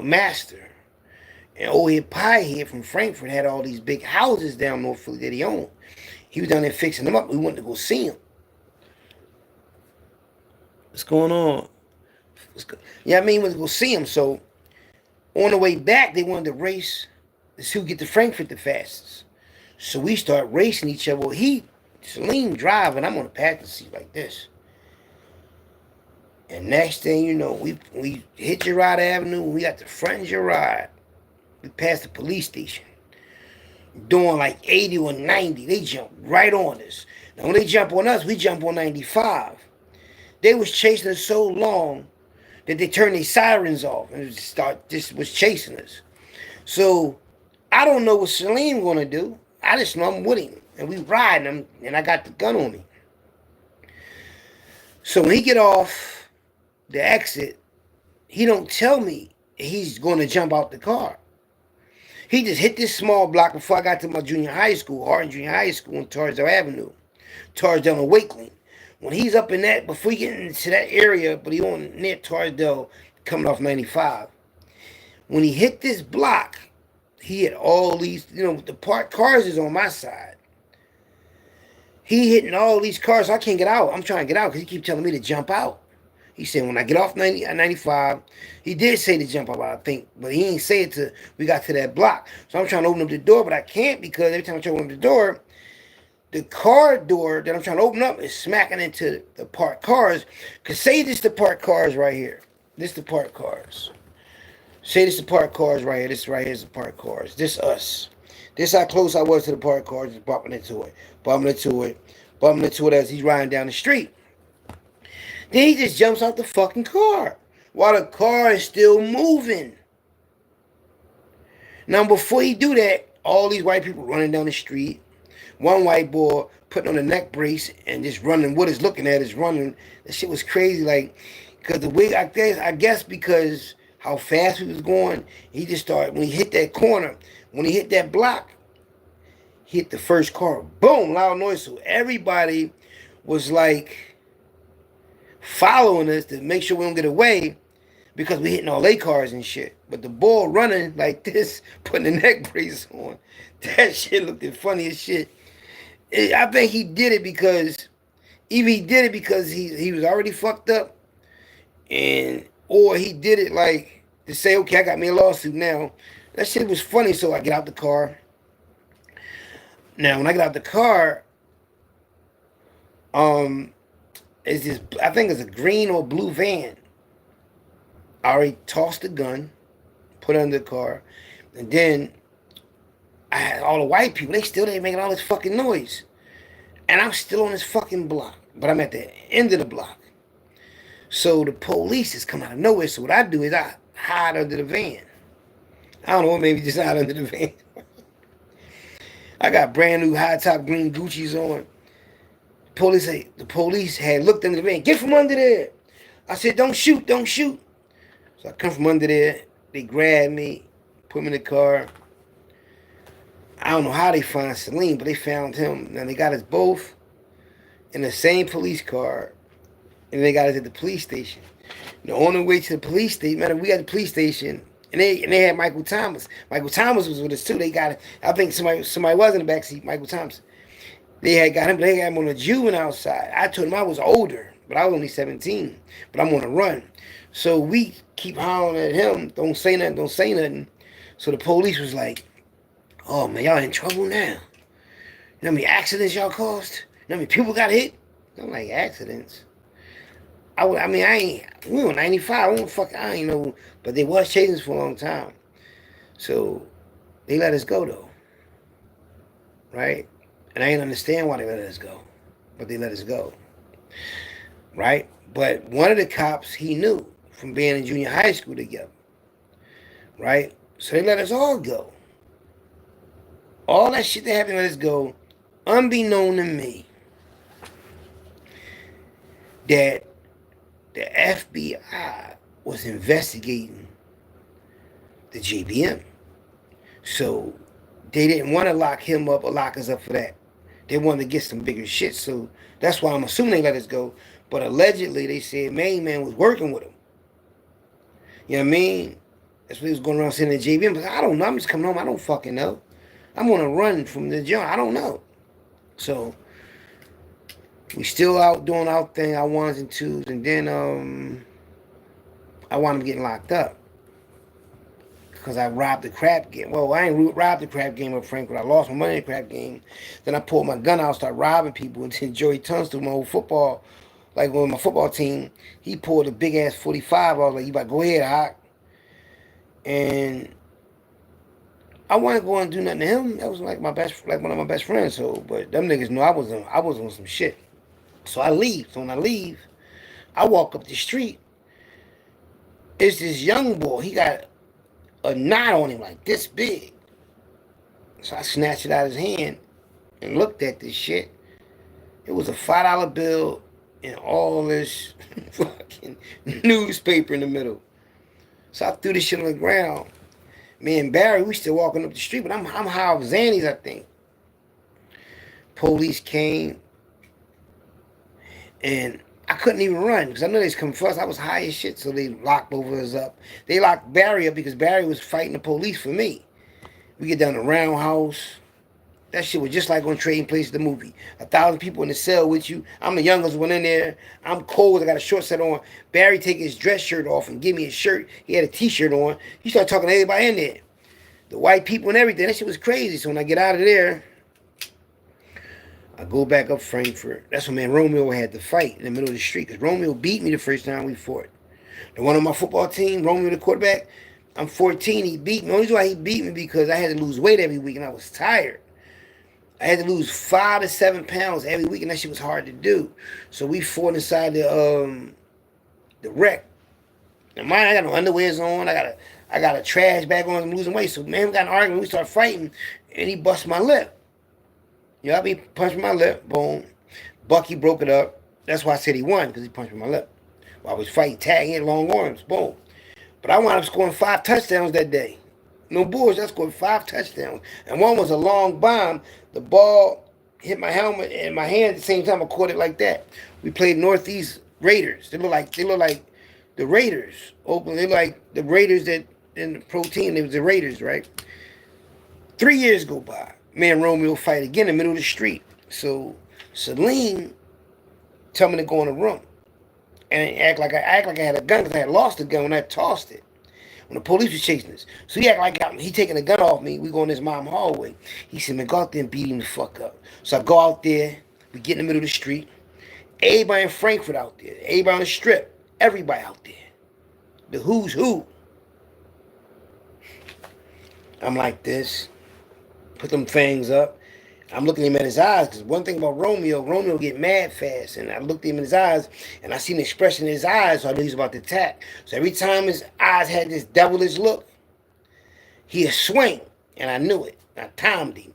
Master. And old head Pie here from Frankfurt had all these big houses down North Philly that he owned. He was down there fixing them up. We wanted to go see him. What's going on? Yeah, I mean, we go see him. So on the way back, they wanted to race to see who get to Frankfurt the fastest. So we start racing each other. Well, Salim driving, I'm on the passenger seat like this. And next thing you know, we hit Girard Avenue. We got the front of Girard. We passed the police station. Doing like 80 or 90. They jump right on us. Now when they jump on us, we jump on 95. They was chasing us so long that they turned their sirens off and just was chasing us. So I don't know what Salim gonna do. I just know I'm with him and we riding him and I got the gun on me. So when he get off the exit, he don't tell me he's gonna jump out the car. He just hit this small block before I got to my junior high school, Hardin Junior High School on Torresdale Avenue, Torresdale and Wakeling. When he's up in that, before he get into that area, but he on near Torresdale, coming off 95. When he hit this block, he hit all these, the parked cars is on my side. He hitting all these cars, so I can't get out. I'm trying to get out because he keep telling me to jump out. He said when I get off 95, he did say to jump out, I think, but he ain't say it till we got to that block. So I'm trying to open up the door, but I can't because every time I try to open up the door, the car door that I'm trying to open up is smacking into the parked cars. Because say this the parked cars right here. This the parked cars. Say this the parked cars right here. This right here is the parked cars. This us. This how close I was to the parked cars, just bumping into it. Bumping into it as he's riding down the street. Then he just jumps out the fucking car while the car is still moving. Now, before he do that, all these white people running down the street. One white boy putting on a neck brace and just running. What he's looking at is running. That shit was crazy. Like, because the way, I guess because how fast he was going, he just started, when he hit that corner, when he hit that block, he hit the first car. Boom, loud noise. So everybody was like following us to make sure we don't get away because we hitting all their cars and shit. But the bull running like this, putting the neck brace on, that shit looked funny as shit. I think he did it because either he did it because he was already fucked up, or he did it like to say, okay, I got me a lawsuit now. That shit was funny. So I get out the car. Now when I get out the car, it's this, I think it's a green or blue van. I already tossed the gun, put it under the car, and then I had all the white people, they still ain't making all this fucking noise. And I'm still on this fucking block, but I'm at the end of the block. So the police is coming out of nowhere, so what I do is I hide under the van. I don't know, maybe just hide under the van. I got brand new high top green Gucci's on. The police had looked under the van. Get from under there. I said, don't shoot, don't shoot. So I come from under there. They grabbed me, put me in the car. I don't know how they find Salim, but they found him. Now they got us both in the same police car, and they got us at the police station. Now on the way to the police station, man, we got the police station, and they had Michael Thomas. Michael Thomas was with us too. They got it. I think somebody was in the backseat, Michael Thomas. They had got him. They had him on a juvenile side. I told him I was older, but I was only 17. But I'm on a run, so we keep hollering at him. Don't say nothing. Don't say nothing. So the police was like, "Oh man, y'all in trouble now. You know how many accidents y'all caused? You know how many people got hit?" I'm like, accidents? I ain't. We were 95. I ain't know. But they was chasing us for a long time. So they let us go though, right? And I didn't understand why they let us go, but they let us go, right? But one of the cops, he knew from being in junior high school together, right? So they let us all go. All that shit that happened, let us go, unbeknown to me, that the FBI was investigating the JBM. So they didn't want to lock him up or lock us up for that. They wanted to get some bigger shit. So that's why I'm assuming they let us go. But allegedly, they said Main Man was working with him. You know what I mean? That's what he was going around saying to JBM. But I don't know. I'm just coming home. I don't fucking know. I'm on a run from the joint. I don't know. So We still out doing our thing, our ones and twos, and then I wound up getting locked up because I robbed the crap game. Well, I ain't robbed the crap game up Frankfurt. I lost my money in the crap game. Then I pulled my gun out, started robbing people, and then Joey Tunstall, my old football, like with my football team, he pulled a big ass 45. I was like, "You about to go ahead, Hawk." And I wasn't going to do nothing to him. That was like one of my best friends. So, but them niggas knew I was on some shit. So I leave. So when I leave, I walk up the street. It's this young boy. He got a knot on him like this big. So I snatched it out of his hand and looked at this shit. It was a $5 bill and all this fucking newspaper in the middle. So I threw this shit on the ground. Me and Barry, we still walking up the street, but I'm high off Xannies, I think. Police came, and I couldn't even run because I know they was coming for us. I was high as shit, so they locked both of us up. They locked Barry up because Barry was fighting the police for me. We get down to Roundhouse. That shit was just like on Trading Places, the movie. 1,000 people in the cell with you. I'm the youngest one in there. I'm cold. I got a short set on. Barry take his dress shirt off and give me his shirt. He had a t-shirt on. He started talking to everybody in there. The white people and everything. That shit was crazy. So when I get out of there, I go back up Frankfurt. That's when man Romeo had to fight in the middle of the street. Because Romeo beat me the first time we fought. The one on my football team, Romeo the quarterback, I'm 14. He beat me. The only reason why he beat me because I had to lose weight every week and I was tired. I had to lose 5 to 7 pounds every week, and that shit was hard to do. So we fought inside the wreck. Now mine, I got no underwears on. I got a trash bag on. I'm losing weight. So man, we got an argument. We started fighting, and he bust my lip. You know, I be punched my lip. Boom. Bucky broke it up. That's why I said he won because he punched my lip. While I was fighting tag, he had long arms. Boom. But I wound up scoring 5 touchdowns that day. No bullshit, I scored 5 touchdowns. And one was a long bomb. The ball hit my helmet and my hand at the same time. I caught it like that. We played Northeast Raiders. They look like the Raiders. Oakland. They look like the Raiders that in the pro team. It was the Raiders, right? 3 years go by. Me and Romeo fight again in the middle of the street. So Celine tell me to go in the room. And act like I had a gun because I had lost the gun when I tossed it. When the police was chasing us. So he act like he taking the gun off me. We go in this mom hallway. He said, man, go out there and beat him the fuck up. So I go out there. We get in the middle of the street. Everybody in Frankfurt out there. Everybody on the strip. Everybody out there. The who's who. I'm like this. Put them fangs up. I'm looking at him at his eyes, because one thing about Romeo get mad fast. And I looked at him in his eyes, and I seen the expression in his eyes, so I knew he was about to attack. So every time his eyes had this devilish look, he'd swing, and I knew it. I timed him.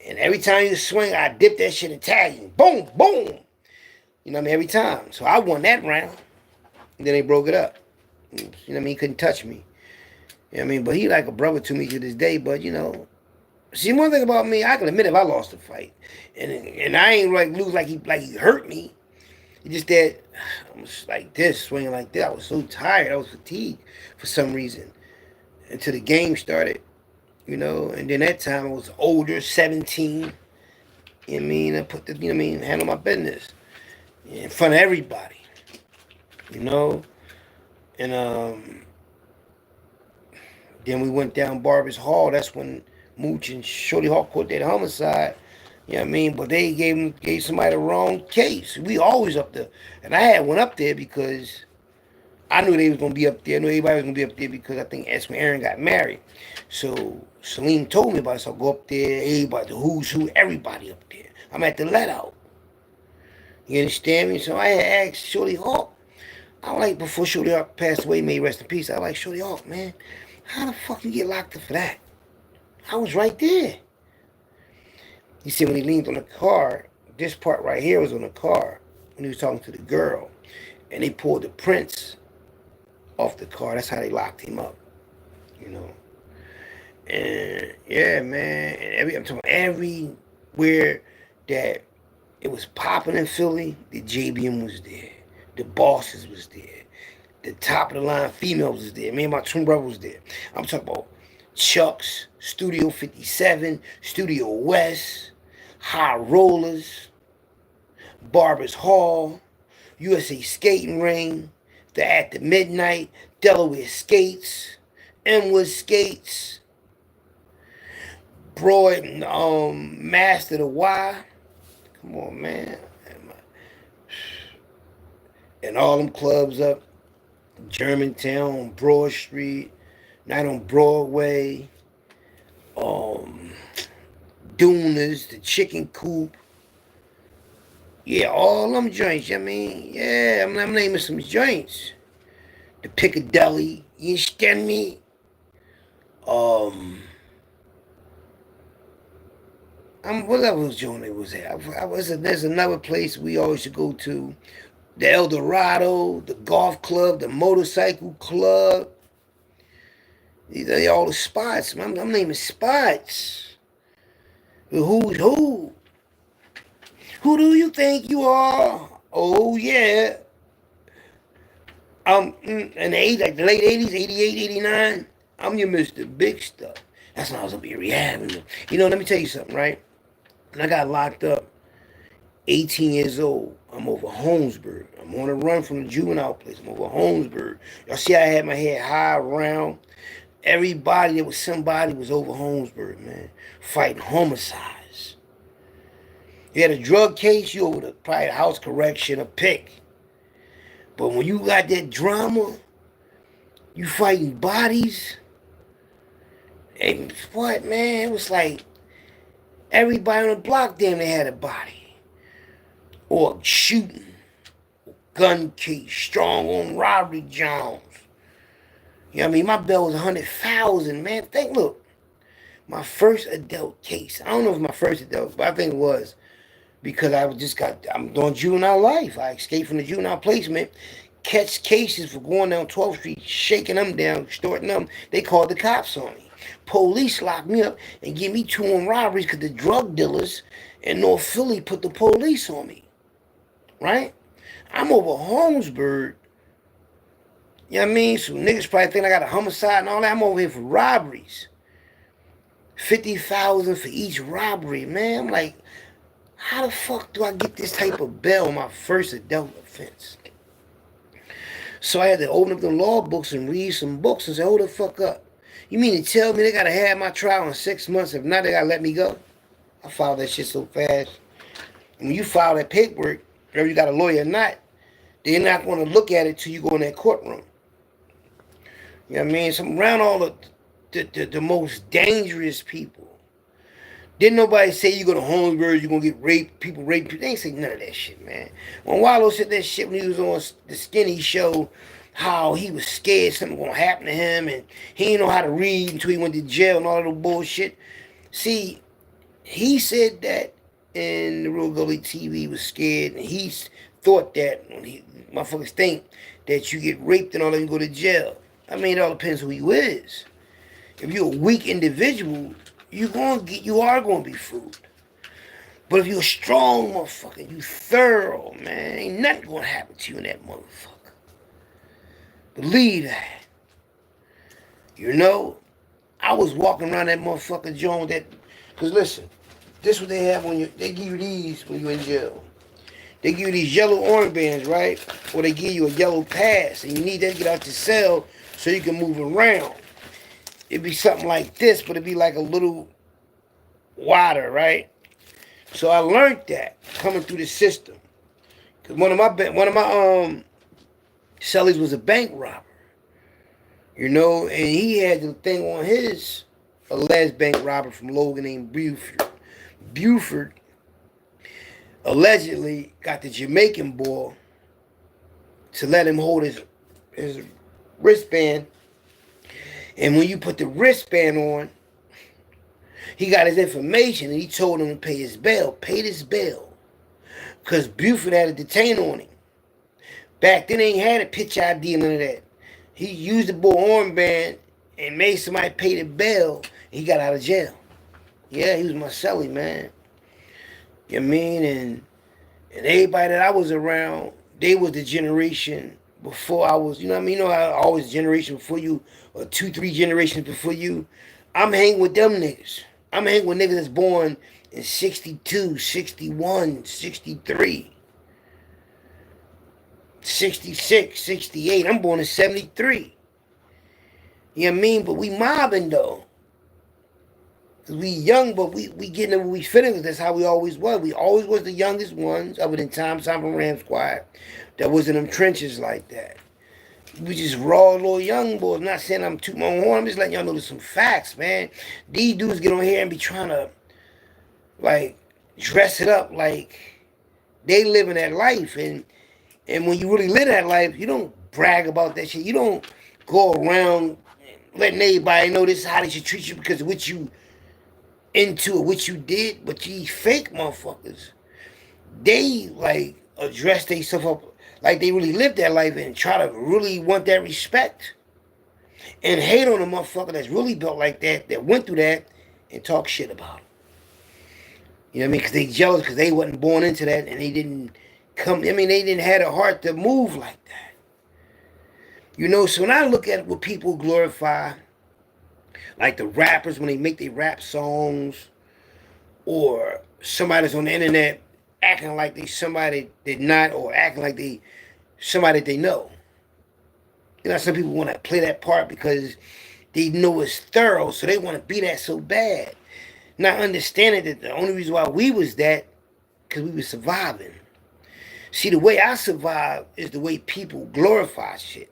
And every time he would swing, I dipped that shit and tagged him. Boom, boom. You know what I mean? Every time. So I won that round. And then they broke it up. You know what I mean? He couldn't touch me. You know what I mean? But he like a brother to me to this day, but you know. See, one thing about me, I can admit if I lost a fight, and I ain't like lose like he hurt me. It's just that I was like this, swinging like that. I was so tired, I was fatigued for some reason until the game started, you know. And then that time I was older, 17. You know what I mean? I put the, you know what I mean, handle my business in front of everybody, you know. And then we went down Barber's Hall. That's when Mooch and Shorty Hawk caught that homicide. You know what I mean? But they gave somebody the wrong case. We always up there. And I had one up there because I knew they was going to be up there. I knew everybody was going to be up there because I think that's when Aaron got married. So Salim told me about it. So I go up there, everybody, the who's who, everybody up there. I'm at the let out. You understand me? So I had asked Shorty Hawk. I was like, before Shorty Hawk passed away, may he rest in peace, I was like, Shorty Hawk, man, how the fuck you get locked up for that? I was right there. He said when he leaned on the car, this part right here was on the car when he was talking to the girl. And they pulled the prints off the car. That's how they locked him up, you know. And yeah, man, and I'm talking everywhere that it was popping in Philly, the JBM was there. The bosses was there. The top of the line females was there. Me and my twin brother was there. I'm talking about Chuck's, Studio 57, Studio West, High Rollers, Barbers Hall, USA Skating Ring, the At the Midnight, Delaware Skates, Enwood Skates, Broad, Master the Y. Come on, man. And all them clubs up Germantown on Broad Street, Night on Broadway, Doonas, the Chicken Coop. Yeah, all them joints. I mean, yeah, I'm naming some joints. The Piccadilly, you understand me? What other joint it was at? There's another place we always should go to. The El Dorado, the golf club, the motorcycle club. These are all the spots. I'm naming spots. Who's who? Who do you think you are? Oh, yeah. In the late 80s, 88, 89, I'm your Mr. Big Stuff. That's when I was up here rehabbing. You know, let me tell you something, right? When I got locked up, 18 years old, I'm over Holmesburg. I'm on a run from the juvenile place. I'm over Holmesburg. Y'all see I had my head high around. Everybody that was somebody was over Holmesburg, man. Fighting homicides. You had a drug case, you over probably the house correction, a pick. But when you got that drama, you fighting bodies. And what, man? It was like everybody on the block damn they had a body. Or shooting. Gun case. Strong on robbery Jones. You know what I mean? My bail was 100,000, man. Look. My first adult case. I don't know if it was my first adult, but I think it was. Because I'm doing juvenile life. I escaped from the juvenile placement. Catch cases for going down 12th Street, shaking them down, extorting them. They called the cops on me. Police locked me up and give me 2 on robberies because the drug dealers in North Philly put the police on me. Right? I'm over Holmesburg. You know what I mean? So niggas probably think I got a homicide and all that. I'm over here for robberies. 50,000 for each robbery, man. I'm like, how the fuck do I get this type of bail on my first adult offense? So I had to open up the law books and read some books and say, hold the fuck up. You mean to tell me they gotta have my trial in 6 months? If not, they gotta let me go? I filed that shit so fast. And when you file that paperwork, whether you got a lawyer or not, they're not gonna look at it till you go in that courtroom. You know what I mean? So I'm around all the most dangerous people. Didn't nobody say you go to Holmesburg, you're going to get raped, people raped. They ain't say none of that shit, man. When Wallow said that shit when he was on the Skinny show, how he was scared something going to happen to him, and he didn't know how to read until he went to jail and all that little bullshit. See, he said that in the Real Gully TV, he was scared, and he thought that, motherfuckers think that you get raped and all that and go to jail. I mean, it all depends who you is. If you're a weak individual, you are gonna be fooled. But if you're a strong motherfucker, you thorough, man, ain't nothing gonna happen to you in that motherfucker. Believe that. You know, I was walking around that motherfucker joint cause listen, this is what they have they give you these when you're in jail. They give you these yellow armbands, right? Or they give you a yellow pass, and you need that to get out your cell so you can move around. It'd be something like this, but it'd be like a little wider, right? So I learned that coming through the system. Cause one of my cellies was a bank robber, you know, and he had the thing on his alleged bank robber from Logan named Buford. Buford allegedly got the Jamaican boy to let him hold his wristband. And when you put the wristband on, he got his information and he told him to pay his bail. Paid his bail. Because Buford had a detain on him. Back then they ain't had a pitch ID and none of that. He used the boy armband and made somebody pay the bail. And he got out of jail. Yeah, he was my celly, man. You know what I mean? And everybody that I was around, they was the generation before I was, you know what I mean? You know how always generation before you, or 2-3 generations before you. I'm hanging with them niggas. I'm hanging with niggas that's born in 62, 61, 63. 66, 68. I'm born in 73. You know what I mean? But we mobbing though. Cause we young, but we getting it what we feeling, cause that's how we always was. We always was the youngest ones, other than Tom from Ram Squad, that was in them trenches like that. We just raw little young boys. I'm not saying I'm tooting my horn, I'm just letting y'all know there's some facts, man. These dudes get on here and be trying to like dress it up like they living that life, and when you really live that life, you don't brag about that shit. You don't go around letting everybody know this is how they should treat you because of what you into or what you did. But these fake motherfuckers, they like address themselves up like they really lived that life and try to really want that respect and hate on a motherfucker that's really built like that went through that, and talk shit about them. You know what I mean? Because they jealous because they wasn't born into that and they didn't come. I mean, they didn't have a heart to move like that. You know, so when I look at what people glorify, like the rappers when they make their rap songs, or somebody's on the internet acting like they somebody they not, or acting like they somebody they know. You know, some people want to play that part because they know it's thorough, so they want to be that so bad. Not understanding that the only reason why we was that, because we was surviving. See, the way I survived is the way people glorify shit.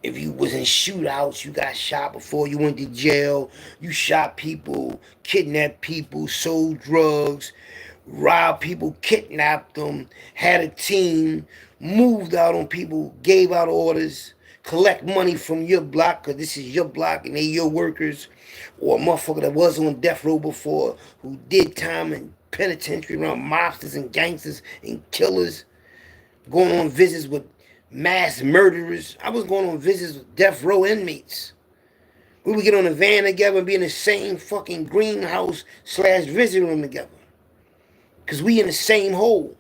If you was in shootouts, you got shot before you went to jail, you shot people, kidnapped people, sold drugs, robbed people, kidnapped them, had a team, moved out on people, gave out orders, collect money from your block, because this is your block and they your workers, or a motherfucker that was on death row before, who did time in penitentiary around mobsters and gangsters and killers, going on visits with mass murderers. I was going on visits with death row inmates. We would get on a van together and be in the same fucking greenhouse / visiting room together. Because we in the same hole.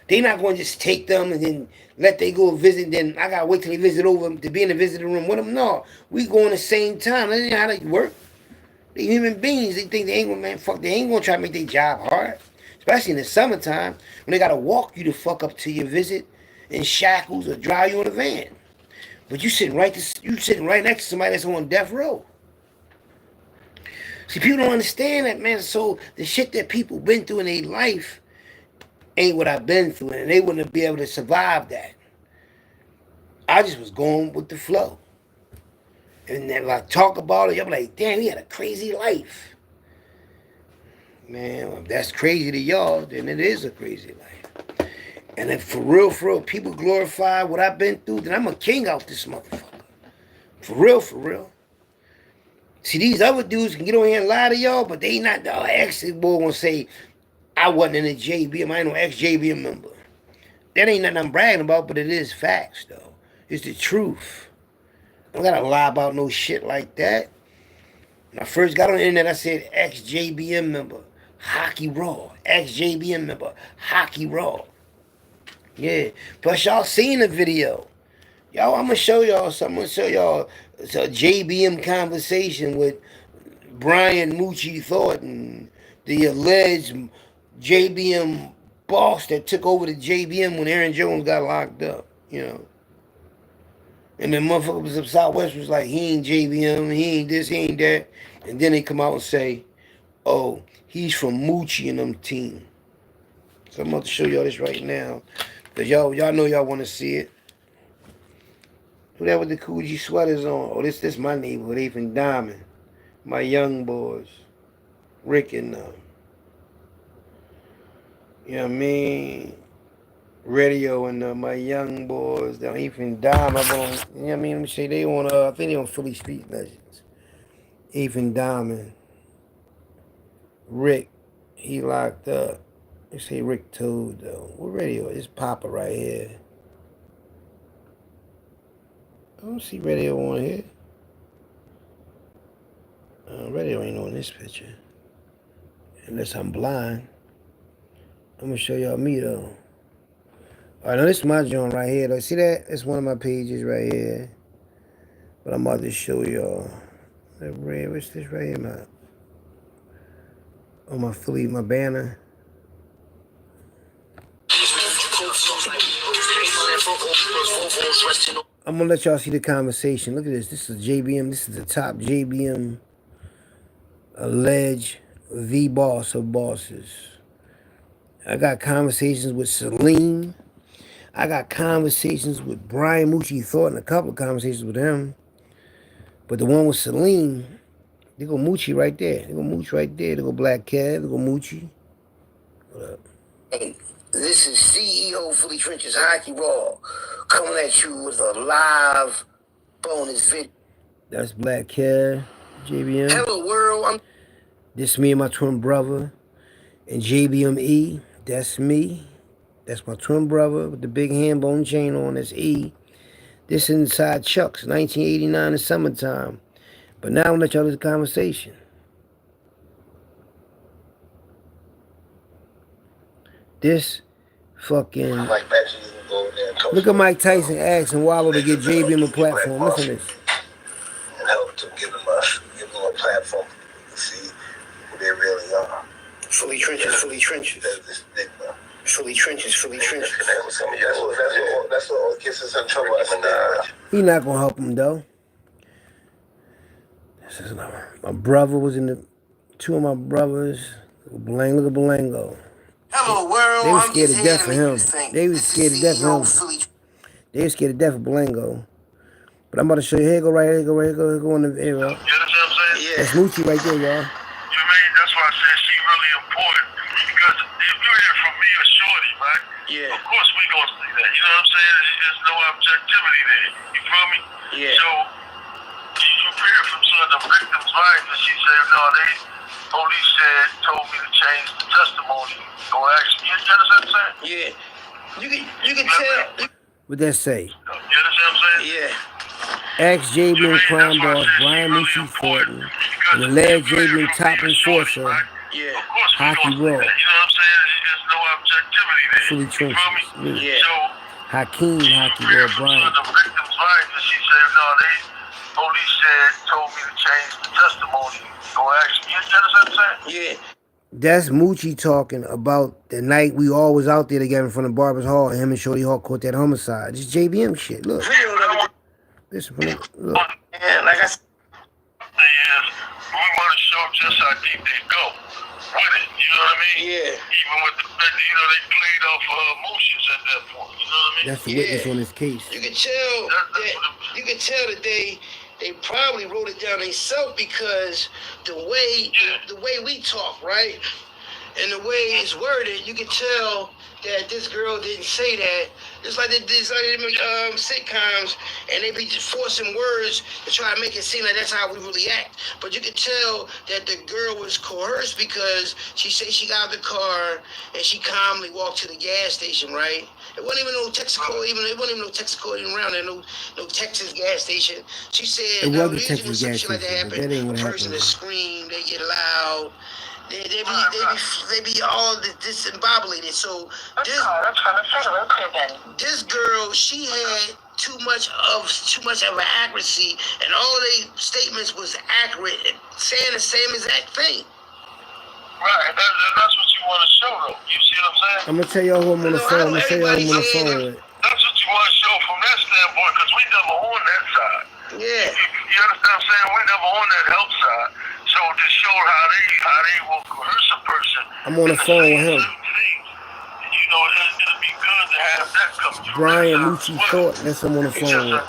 They not going to just take them and then let they go visit, and then I got to wait till they visit over to be in the visiting room with them. No, we go in the same time. That ain't how they work. They human beings. They think they ain't going to, man, fuck, they ain't going to try to make their job hard. Especially in the summertime when they got to walk you the fuck up to your visit in shackles or drive you in a van. But you sitting right next to somebody that's on death row. See, people don't understand that, man. So the shit that people been through in their life ain't what I've been through, and they wouldn't be able to survive that. I just was going with the flow. And then when I talk about it, y'all be like, damn, he had a crazy life. Man, if that's crazy to y'all, then it is a crazy life. And if for real, people glorify what I've been through, then I'm a king out this motherfucker. For real. See, these other dudes can get on here and lie to y'all, but they not the ex-boy gonna say, I wasn't in a JBM, I ain't no ex-JBM member. That ain't nothing I'm bragging about, but it is facts, though. It's the truth. I don't gotta lie about no shit like that. When I first got on the internet, I said ex-JBM member, HAKEY Raw. Ex-JBM member, HAKEY Raw. Yeah, plus y'all seen the video. Y'all, I'm gonna show y'all something. I'm gonna show y'all a JBM conversation with Brian Moochie Thornton, the alleged JBM boss that took over the JBM when Aaron Jones got locked up, you know. And the motherfucker was up Southwest was like, he ain't JBM, he ain't this, he ain't that. And then they come out and say, oh, he's from Moochie and them team. So I'm about to show y'all this right now. Because y'all know y'all want to see it. Who that with the Coogee sweaters on? Oh, this my neighborhood, even Diamond. My young boys. Rick and them. You know what I mean? Radio and my young boys. They're even Diamond. You know what I mean? Let me say they on, I think they on Philly Street Legends. Even Diamond. Rick, he locked up. They say Rick Toad though. What radio? It's Papa right here. I don't see radio on here. Radio ain't on this picture. Unless I'm blind. I'm gonna show y'all me though. Alright, now this is my joint right here though. See that? It's one of my pages right here. But I'm about to show y'all. That red, what's this right here? My Philly, my banner. I'm gonna let y'all see the conversation. Look at this. This is JBM. This is the top JBM alleged the boss of bosses. I got conversations with Celine. I got conversations with Brian Moochie Thornton, a couple of conversations with him. But the one with Celine, they go Moochie right there. They go Mooch right there. They go Black Cat. They go Moochie. What up? Hey, this is CEO Philly Trenches Hockey Raw coming at you with a live bonus video. That's Black Cat, JBM. Hello world. This me and my twin brother. And JBM E, that's me. That's my twin brother with the big hand bone chain on. That's E. This inside Chuck's, 1989 in summertime. But now I'm gonna let y'all do the conversation. This fucking... Look at Mike Tyson asking Wallow to get JBM a platform. Listen to this. And help to give them a platform to see who they really are. Philly Trenches, Philly Trenches. Philly Trenches, Philly Trenches. That's what gets us in trouble. He not gonna help him though. This is my brother was in the... Two of my brothers. Look at Belango. Hello world. They were scared to death of him. They were scared to death of him. They were scared to death of Belango. But I'm about to show you. Here go right here. Go on the air. You understand what I'm saying? Yeah. That's Moochie right there, y'all. You know what I mean? That's why I said she really important. Because if you hear from me or Shorty, right? Yeah. Of course we gonna see that. You know what I'm saying? There's no objectivity there. You feel me? Yeah. So you hear from some of the victims' wives and she said, no, police told me to change the testimony. Go ask me. You understand what I'm saying? Yeah. You can tell. What that say? You understand what I'm saying? Yeah. Ex-JBM crime boss Brian Moochie Thornton, and alleged JBM top enforcer, Hockey Raw. You know what I'm saying? There's no objectivity there. Philly Trenches. Yeah. So, Hakeem, Hockey Raw, Brian. The victim's wife, and she said, no, police told me to change the testimony. Go ask me. You understand what I'm saying? Yeah. That's Moochie talking about the night we all was out there together in front of Barber's Hall, and him and Shorty Hawk caught that homicide. This JBM shit. Look. Listen, look. Yeah, like I said, we want to show just how deep they go with it. You know what I mean? Yeah. Even with the fact that, they played off her emotions at that point. You know what I mean? That's the witness on this case. You can tell that they probably wrote it down themselves because the way we talk, right? And the way it's worded, you can tell that this girl didn't say that. It's like they make sitcoms, and they be forcing words to try to make it seem like that's how we really act. But you can tell that the girl was coerced because she said she got out of the car and she calmly walked to the gas station, right? It wasn't even no Texaco, around there, no Texas gas station. She said, it was a Texas gas station, like that happened. A person that screamed, they get loud. They be all disembobulated. So this girl, she had too much of an accuracy, and all they statements was accurate, saying the same exact thing. Right, that's what you want to show them. You see what I'm saying? I'm gonna tell y'all who I'm on the phone. I'm gonna tell y'all who I'm on the phone with. That's what you want to show from that standpoint, because we never on that side. Yeah. You understand what I'm saying? We never on that help side. So to show how they will coerce a person. I'm on the phone with him. It'll be good to have that come through. Brian Moochie Thornton, that's who I'm on the phone with.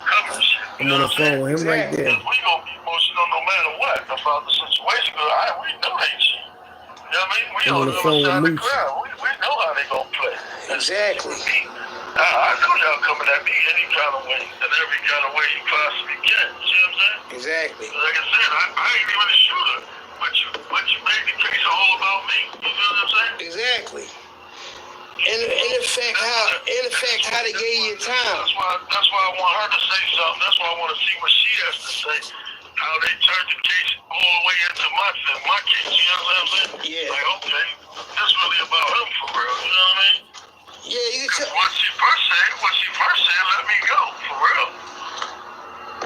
I'm on the phone with him right there. We gonna be emotional no matter what about the situation. We know that shit. You know what I mean? We I'm on the phone with Moochie. We know how they gonna play. Exactly. I know y'all coming at me any kind of way, and every kind of way you possibly can. You see what I'm saying? Exactly. Like I said, I ain't even a shooter, but you made the case all about me. You know what I'm saying? Exactly. And in fact, how they gave you time. That's why I want her to say something. That's why I want to see what she has to say. How they turned the case all the way into my case. You know what I'm saying? Yeah. Like, okay, this really about him for real. You know what I mean? Yeah, you can tell. What she first said, let me go, for real.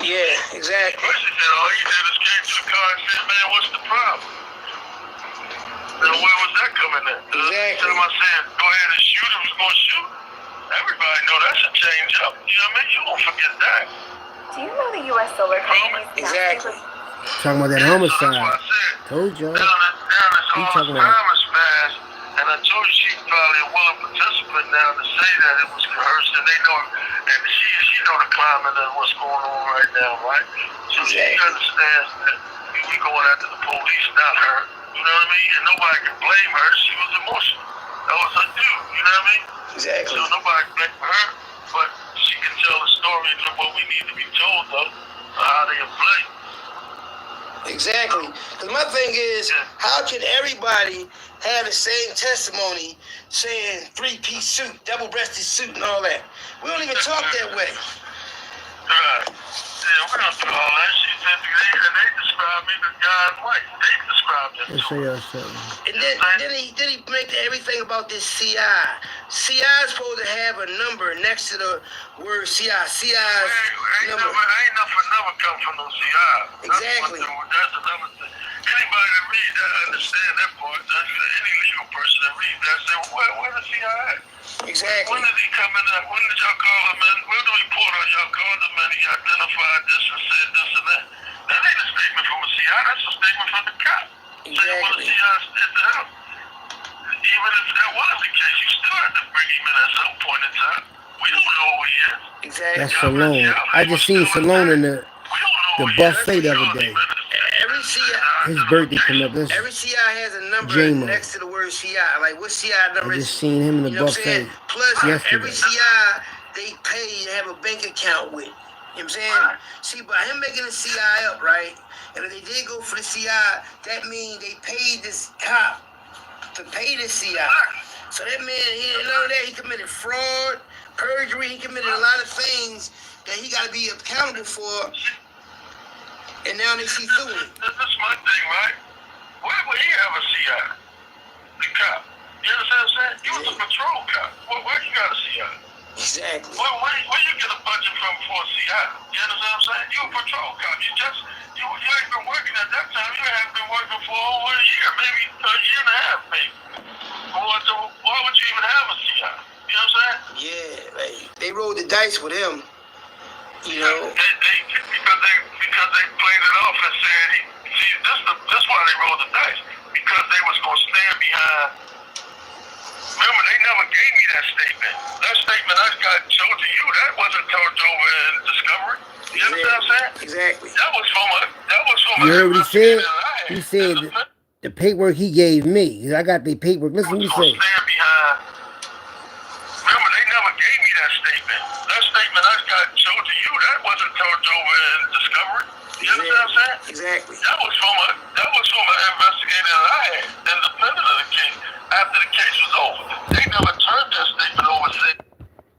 Yeah, exactly. First she said, all he did is came to the car and said, man, what's the problem? Now, where was that coming in? Exactly. Every time I said, go ahead and shoot, he was going to shoot. Everybody know that's a change up. You know what I mean? You won't forget that. Do you know the U.S. solar companies? Exactly. Talking about that So homicide. that's why I said, Told y'all. down this He Alzheimer's talking about mass, and I told you she's probably a willing participant now to say that it was coerced, and they know, and she know the climate and what's going on right now, right? So she understands that we going after the police, not her. You know what I mean? And nobody can blame her. She was emotional. That was her due. You know what I mean? Exactly. So nobody can blame her, but she can tell the story of what we need to be told of how they play. Exactly. Because my thing is, how can everybody have the same testimony saying three-piece suit, double-breasted suit, and all that? We don't even talk that way. Right. Yeah, we don't do all that. She said they described me as God's wife. They described it. Let's show y'all something. And then he make everything about this CI. CI is supposed to have a number next to the word CI. CI's number. Ain't nothing never come from no CI. Exactly. That's another thing. Anybody that read that understand that part. Any legal person that reads that say, well, where the CI at? Exactly. When did he come in? When did y'all call him in? Where the report on y'all called him in? He identified this and said this and that. That ain't a statement from a CI. That's a statement from the cop. Exactly. Saying what a CI said to him. Even if that was the case, you still have to bring him in at some point in time. We don't know who he is. Exactly. That's Salone. I just seen Salone in the buffet the other day. Every CI. His birthday coming up. This Every CI has a number J-Mo. next to the word CI. Like what CI number I is? just seen him in the You know what I'm saying? buffet Plus, every yesterday. CI they pay to have a bank account with. You know what I'm saying? See, by him making the CI up, right? And if they did go for the CI, that means they paid this cop to pay the CI. So that man, he didn't know that. He committed fraud, perjury. He committed a lot of things that he got to be accountable for. And now they see through it. That's my thing, right? Why would he have a CI? The cop. You understand what I'm saying? He was a patrol cop. Where you got a CI? Exactly. Where you get a budget from for a CI? You understand what I'm saying? You a patrol cop. You ain't been working at that time. You have been working for over a year, maybe a year and a half, maybe. Why would you even have a CI? You know what I'm saying? Yeah, like, they rolled the dice with him. You know? Because they played it off and said, this why they rolled the dice. Because they was going to stand behind. Remember, they never gave me that statement. That statement I got showed to you, that wasn't told over in Discovery. You understand what I'm saying? Exactly. That was from You heard what he said? He said the paperwork he gave me. I got the paperwork. Listen what he said. Stand behind. Remember, they never gave me that statement. That statement I got showed to you, that wasn't told over in Discovery. You understand what I'm saying? Exactly. That was from an investigator that I had, independent of the case. After the case was over, they never turned that statement over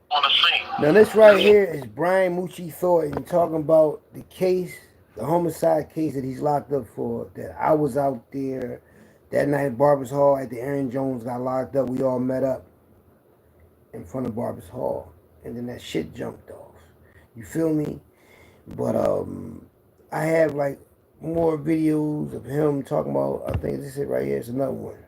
on the scene. Now this right here is Brian Moochie Thornton talking about the case, the homicide case that he's locked up for. That I was out there that night at Barbers Hall after Aaron Jones got locked up. We all met up in front of Barbers Hall, and then that shit jumped off. You feel me? But I have like more videos of him talking about. I think this is right here. It's another one.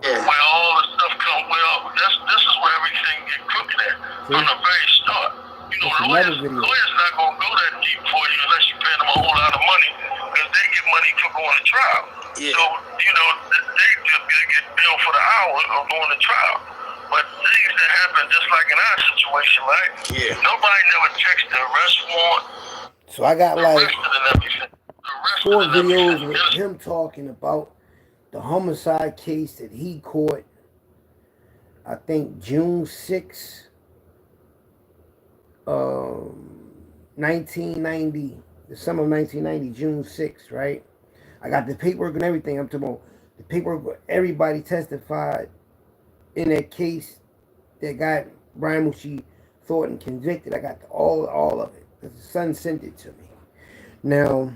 Where all the stuff comes, this is where everything get crooked at from the very start. You know, lawyers not gonna go that deep for you unless you pay them a whole lot of money, because they get money for going to trial. Yeah. So you know they just get billed for the hour of going to trial. But things that happen just like in our situation, right? Yeah. Nobody never checks the arrest warrant. So I got like 4 videos everything. with him talking about the homicide case that he caught, I think June 6, 1990, the summer of 1990, June 6, right? I got the paperwork and everything. I'm talking about the paperwork where everybody testified in that case that got Brian Moochie Thornton convicted. I got all of it. The son sent it to me. Now,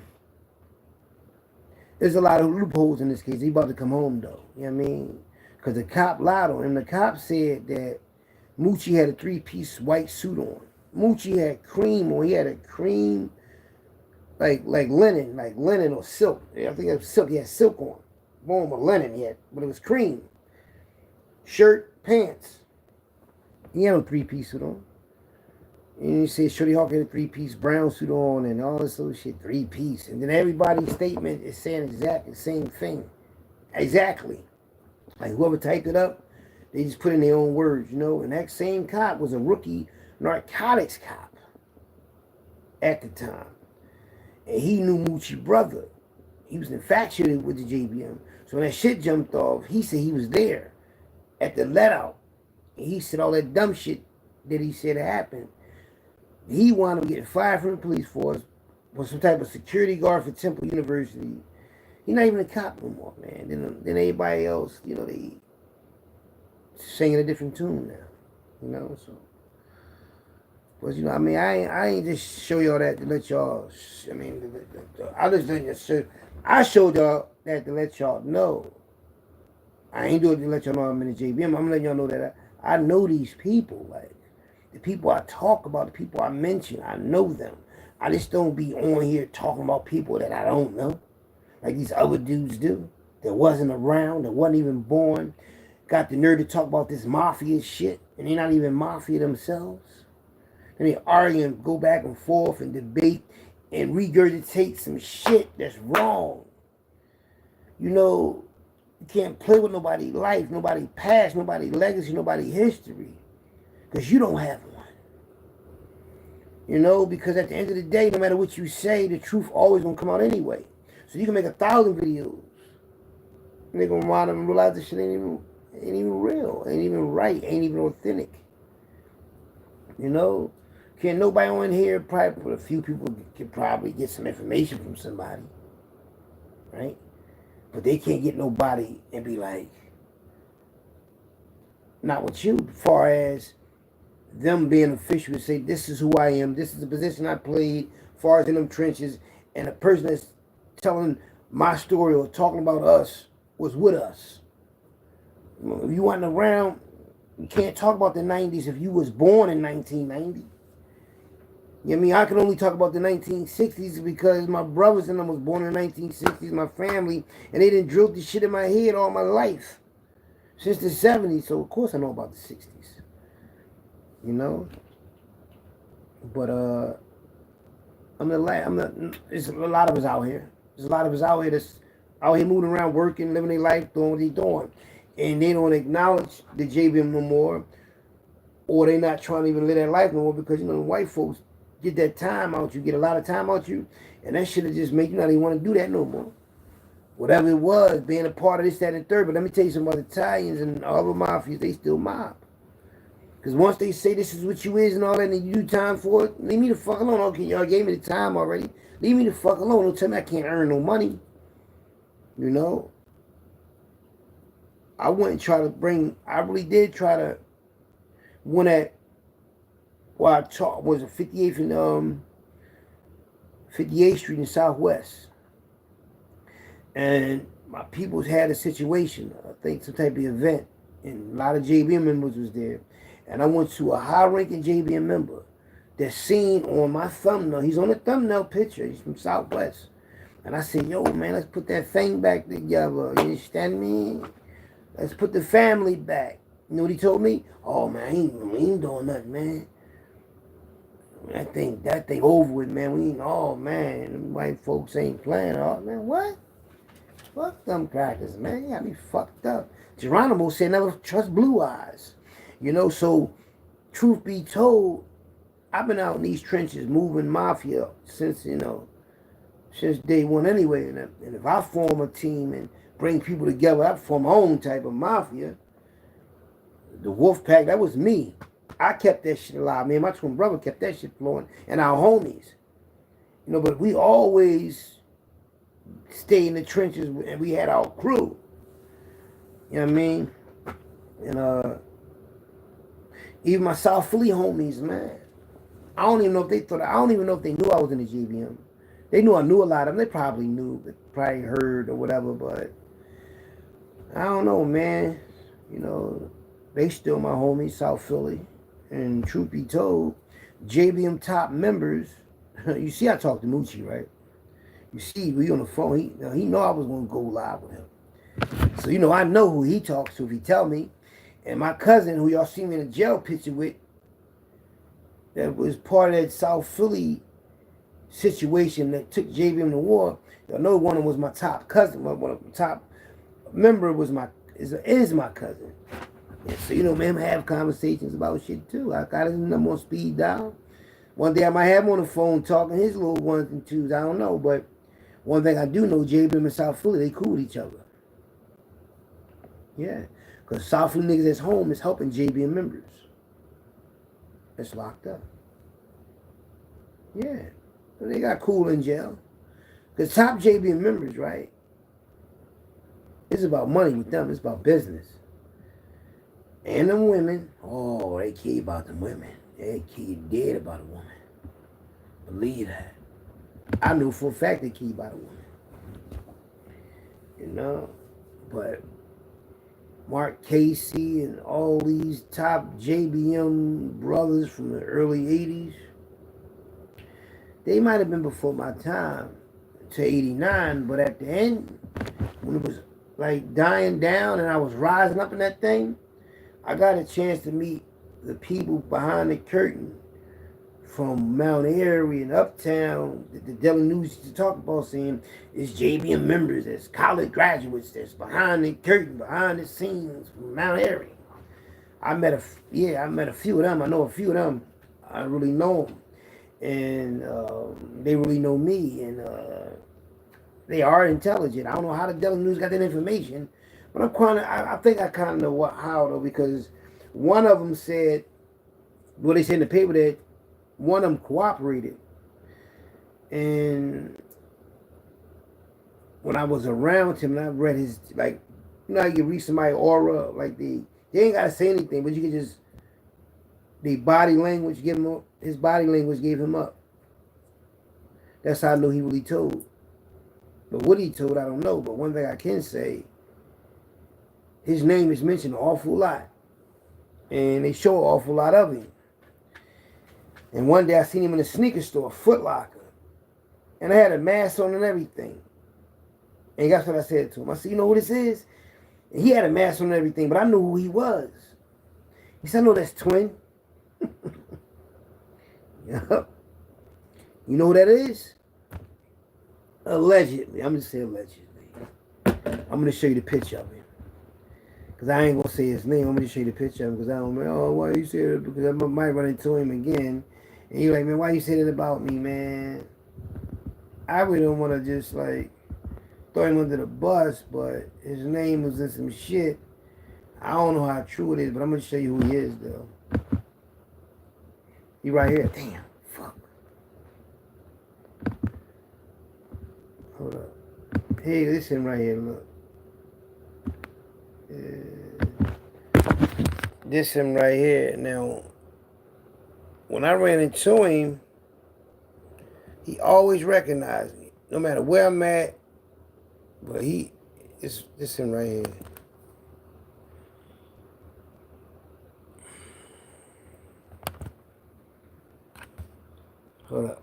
there's a lot of loopholes in this case. He about to come home, though. You know what I mean? Because the cop lied on him. The cop said that Moochie had a 3-piece white suit on. Moochie had cream on. He had a cream, like linen or silk. I think it was silk. He had silk on. Born with linen yet, but it was cream. Shirt, pants. He had a 3-piece suit on. And you say Shorty Hawk had a 3-piece brown suit on and all this little shit, 3-piece. And then everybody's statement is saying exactly the same thing. Exactly. Like whoever typed it up, they just put in their own words, you know. And that same cop was a rookie narcotics cop at the time. And he knew Moochie brother. He was infatuated with the JBM. So when that shit jumped off, he said he was there at the let out. And he said all that dumb shit that he said happened. He wound up getting fired from the police force, was some type of security guard for Temple University. He's not even a cop no more, man. Then everybody else, you know, they singing a different tune now, you know. So, but you know, I mean, I ain't just show y'all that to let y'all. I mean, I just didn't. I showed y'all that to let y'all know. I ain't doing it to let y'all know I'm in the JBM. I'm letting y'all know that I know these people, like. The people I talk about, the people I mention, I know them. I just don't be on here talking about people that I don't know. Like these other dudes do. That wasn't around, that wasn't even born. Got the nerve to talk about this mafia shit. And they're not even mafia themselves. And they argue and go back and forth and debate and regurgitate some shit that's wrong. You know, you can't play with nobody's life, nobody's past, nobody's legacy, nobody's history. Because you don't have one. You know, because at the end of the day, no matter what you say, the truth always gonna come out anyway. So you can make 1,000 videos. And they're gonna run and realize this shit ain't even real, ain't even right, ain't even authentic. You know? Can't nobody on here, probably but a few people can probably get some information from somebody. Right? But they can't get nobody and be like, not with you, as far as them being official to say, this is who I am, this is the position I played, as far as in them trenches, and the person that's telling my story or talking about us was with us. If you wasn't around, you can't talk about the 90s if you was born in 1990. You know what I mean? I can only talk about the 1960s because my brothers and them was born in the 1960s, my family, and they didn't drill this shit in my head all my life. Since the 70s, so of course I know about the 60s. You know? But, there's a lot of us out here. There's a lot of us out here that's out here moving around, working, living their life, doing what they're doing. And they don't acknowledge the JBM no more, or they not trying to even live that life no more because, you know, the white folks get that time out you, get a lot of time out you, and that shit will just make you not even want to do that no more. Whatever it was, being a part of this, that, and third. But let me tell you something about Italians and other mafias, they still mob. Because once they say this is what you is and all that, and you do time for it, leave me the fuck alone. Okay, y'all gave me the time already. Leave me the fuck alone. Don't tell me I can't earn no money. You know? I wouldn't try to bring, I really did try to, when at, well, I taught, was it 58th and 58th Street in Southwest. And my peoples had a situation, I think some type of event, and a lot of JBM members was there. And I went to a high-ranking JBM member that's seen on my thumbnail. He's on the thumbnail picture. He's from Southwest. And I said, yo, man, let's put that thing back together. You understand me? Let's put the family back. You know what he told me? Oh, man, he ain't doing nothing, man. That thing over with, man. We ain't, oh, man, them white folks ain't playing. Oh, man, what? Fuck them crackers, man. You got me fucked up. Geronimo said never trust blue eyes. You know, so truth be told, I've been out in these trenches moving mafia since, you know, since day one anyway. And if I form a team and bring people together, I form my own type of mafia. The Wolf Pack, that was me. I kept that shit alive. Me and my twin brother kept that shit flowing. And our homies. You know, but we always stay in the trenches and we had our crew. You know what I mean? And even my South Philly homies, man. I don't even know if they thought, I don't even know if they knew I was in the JBM. They knew I knew a lot of them. They probably knew, they probably heard or whatever, but I don't know, man. You know, they still my homies, South Philly. And truth be told, JBM top members, you see I talked to Moochie, right? You see, we on the phone, he know I was going to go live with him. So, you know, I know who he talks to if he tell me. And my cousin, who y'all see me in the jail picture with, that was part of that South Philly situation that took JBM to war. Y'all know one of them was my top cousin. One of the top member was is my cousin. And so, you know, man, have conversations about shit too. I got his number on speed dial. One day I might have him on the phone talking his little ones and twos. I don't know. But one thing I do know, JBM and South Philly, they cool with each other. Yeah. Because South Philly niggas that's home is helping JBM members that's locked up. Yeah. So they got cool in jail. Because top JBM members, right? It's about money with them. It's about business. And them women, oh, they care about them women. They care dead about a woman. Believe that. I knew for a fact they care about a woman. You know? But Mark Casey and all these top JBM brothers from the early 80s, they might have been before my time to 89, but at the end, when it was like dying down and I was rising up in that thing, I got a chance to meet the people behind the curtain from Mount Airy and Uptown that the Daily News used to talk about, saying it's JBM members, there's college graduates that's behind the curtain, behind the scenes from Mount Airy. I met a few of them. I know a few of them. I really know them. And they really know me. And they are intelligent. I don't know how the Daily News got that information, but I think I kind of know how though, because one of them said, well, they said in the paper that one of them cooperated. And when I was around him and I read his, like, you know how you read somebody's aura, like they ain't got to say anything, but you can just, the body language, his body language gave him up. That's how I know he really told. But what he told, I don't know. But one thing I can say, his name is mentioned an awful lot. And they show an awful lot of him. And one day I seen him in a sneaker store, Foot Locker. And I had a mask on and everything. And that's what I said to him. I said, you know who this is? And he had a mask on and everything, but I knew who he was. He said, I know that's Twin. Yep. You know who that is? Allegedly. I'm just saying allegedly. I'm going to show you the picture of him. Because I ain't going to say his name. I'm going to show you the picture of him. Because I don't know, oh, why you say that? Because I might run into him again. And you're like, man, why you say that about me, man? I really don't want to just, like, throw him under the bus, but his name was in some shit. I don't know how true it is, but I'm going to show you who he is, though. He right here. Damn. Fuck. Hold up. Hey, this him right here, look. This him right here. Now, when I ran into him, he always recognized me, no matter where I'm at. But this him right here. Hold up.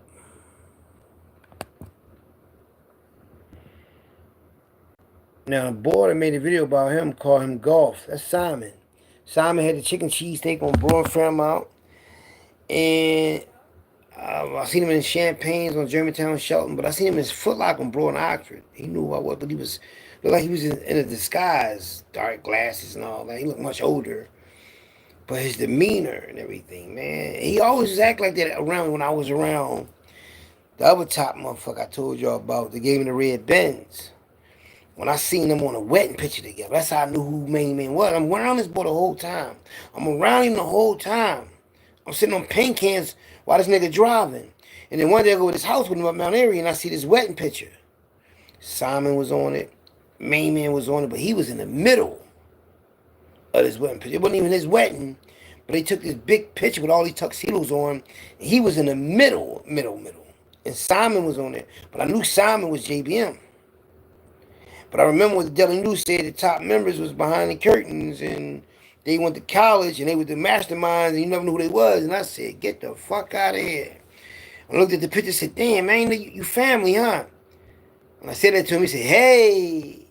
Now, the boy that made a video about him called him Golf. That's Simon. Simon had the chicken cheesesteak on Broad Fairmount. And I seen him in Champagne's on Germantown, Shelton. But I seen him in his Foot Locker on Broad and Oxford. He knew who I was, but he looked like he was in a disguise. Dark glasses and all that. He looked much older. But his demeanor and everything, man. He always was acting like that around when I was around the other top motherfucker I told y'all about. They gave me the red Benz. When I seen them on a wedding picture together, that's how I knew who Main Man was. I'm around this boy the whole time. I'm around him the whole time. I'm sitting on paint cans while this nigga driving. And then one day I go to his house with him up Mount Airy and I see this wedding picture. Simon was on it. Main Man was on it, but he was in the middle of this wedding picture. It wasn't even his wedding, but they took this big picture with all these tuxedos on. And he was in the middle. And Simon was on it. But I knew Simon was JBM. But I remember what the Daily News said, the top members was behind the curtains and they went to college and they were the masterminds and you never knew who they was. And I said, get the fuck out of here. I looked at the picture and said, damn, man, you family, huh? And I said that to him. He said, hey.